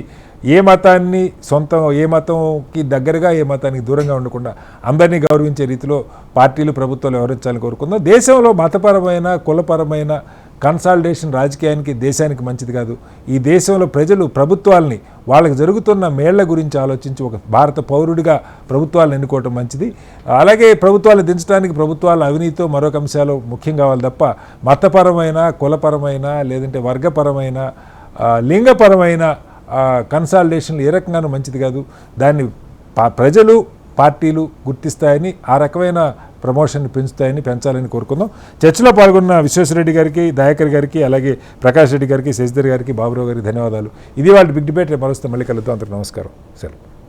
ఏ మతాన్ని సొంతం, ఏ మతంకి దగ్గరగా, ఏ మతానికి దూరంగా ఉండకుండా అందరినీ గౌరవించే రీతిలో పార్టీలు, ప్రభుత్వాలు వ్యవహరించాలని కోరుకుందాం. దేశంలో మతపరమైన, కులపరమైన కన్సాలిడేషన్ రాజకీయానికి, దేశానికి మంచిది కాదు. ఈ దేశంలో ప్రజలు ప్రభుత్వాలని, వాళ్ళకి జరుగుతున్న మేళ్ల గురించి ఆలోచించి ఒక భారత పౌరుడిగా ప్రభుత్వాలను ఎన్నుకోవటం మంచిది. అలాగే ప్రభుత్వాలు దించడానికి ప్రభుత్వాల అవినీతితో మరొక అంశాలు ముఖ్యం కావాలి తప్ప మతపరమైన, కులపరమైన, లేదంటే వర్గపరమైన, లింగపరమైన కన్సాలిడేషన్లు ఏ రకంగానూ మంచిది కాదు. దాన్ని ప్రజలు, పార్టీలు గుర్తిస్తాయని, ఆ రకమైన ప్రమోషన్ పెంచాలని కోరుకుందాం. చర్చలో పాల్గొన్న విశ్వేశ్వరరెడ్డి గారికి, దయాకర్ గారికి, అలాగే ప్రకాష్ రెడ్డి గారికి, శశిధర్ గారికి, బాబురావు గారికి ధన్యవాదాలు. ఇది వాళ్ళ బిగ్ డిబేట్. మరోస్తే మళ్ళీ కలుద్దాం. అందరికీ నమస్కారం. సెలవు.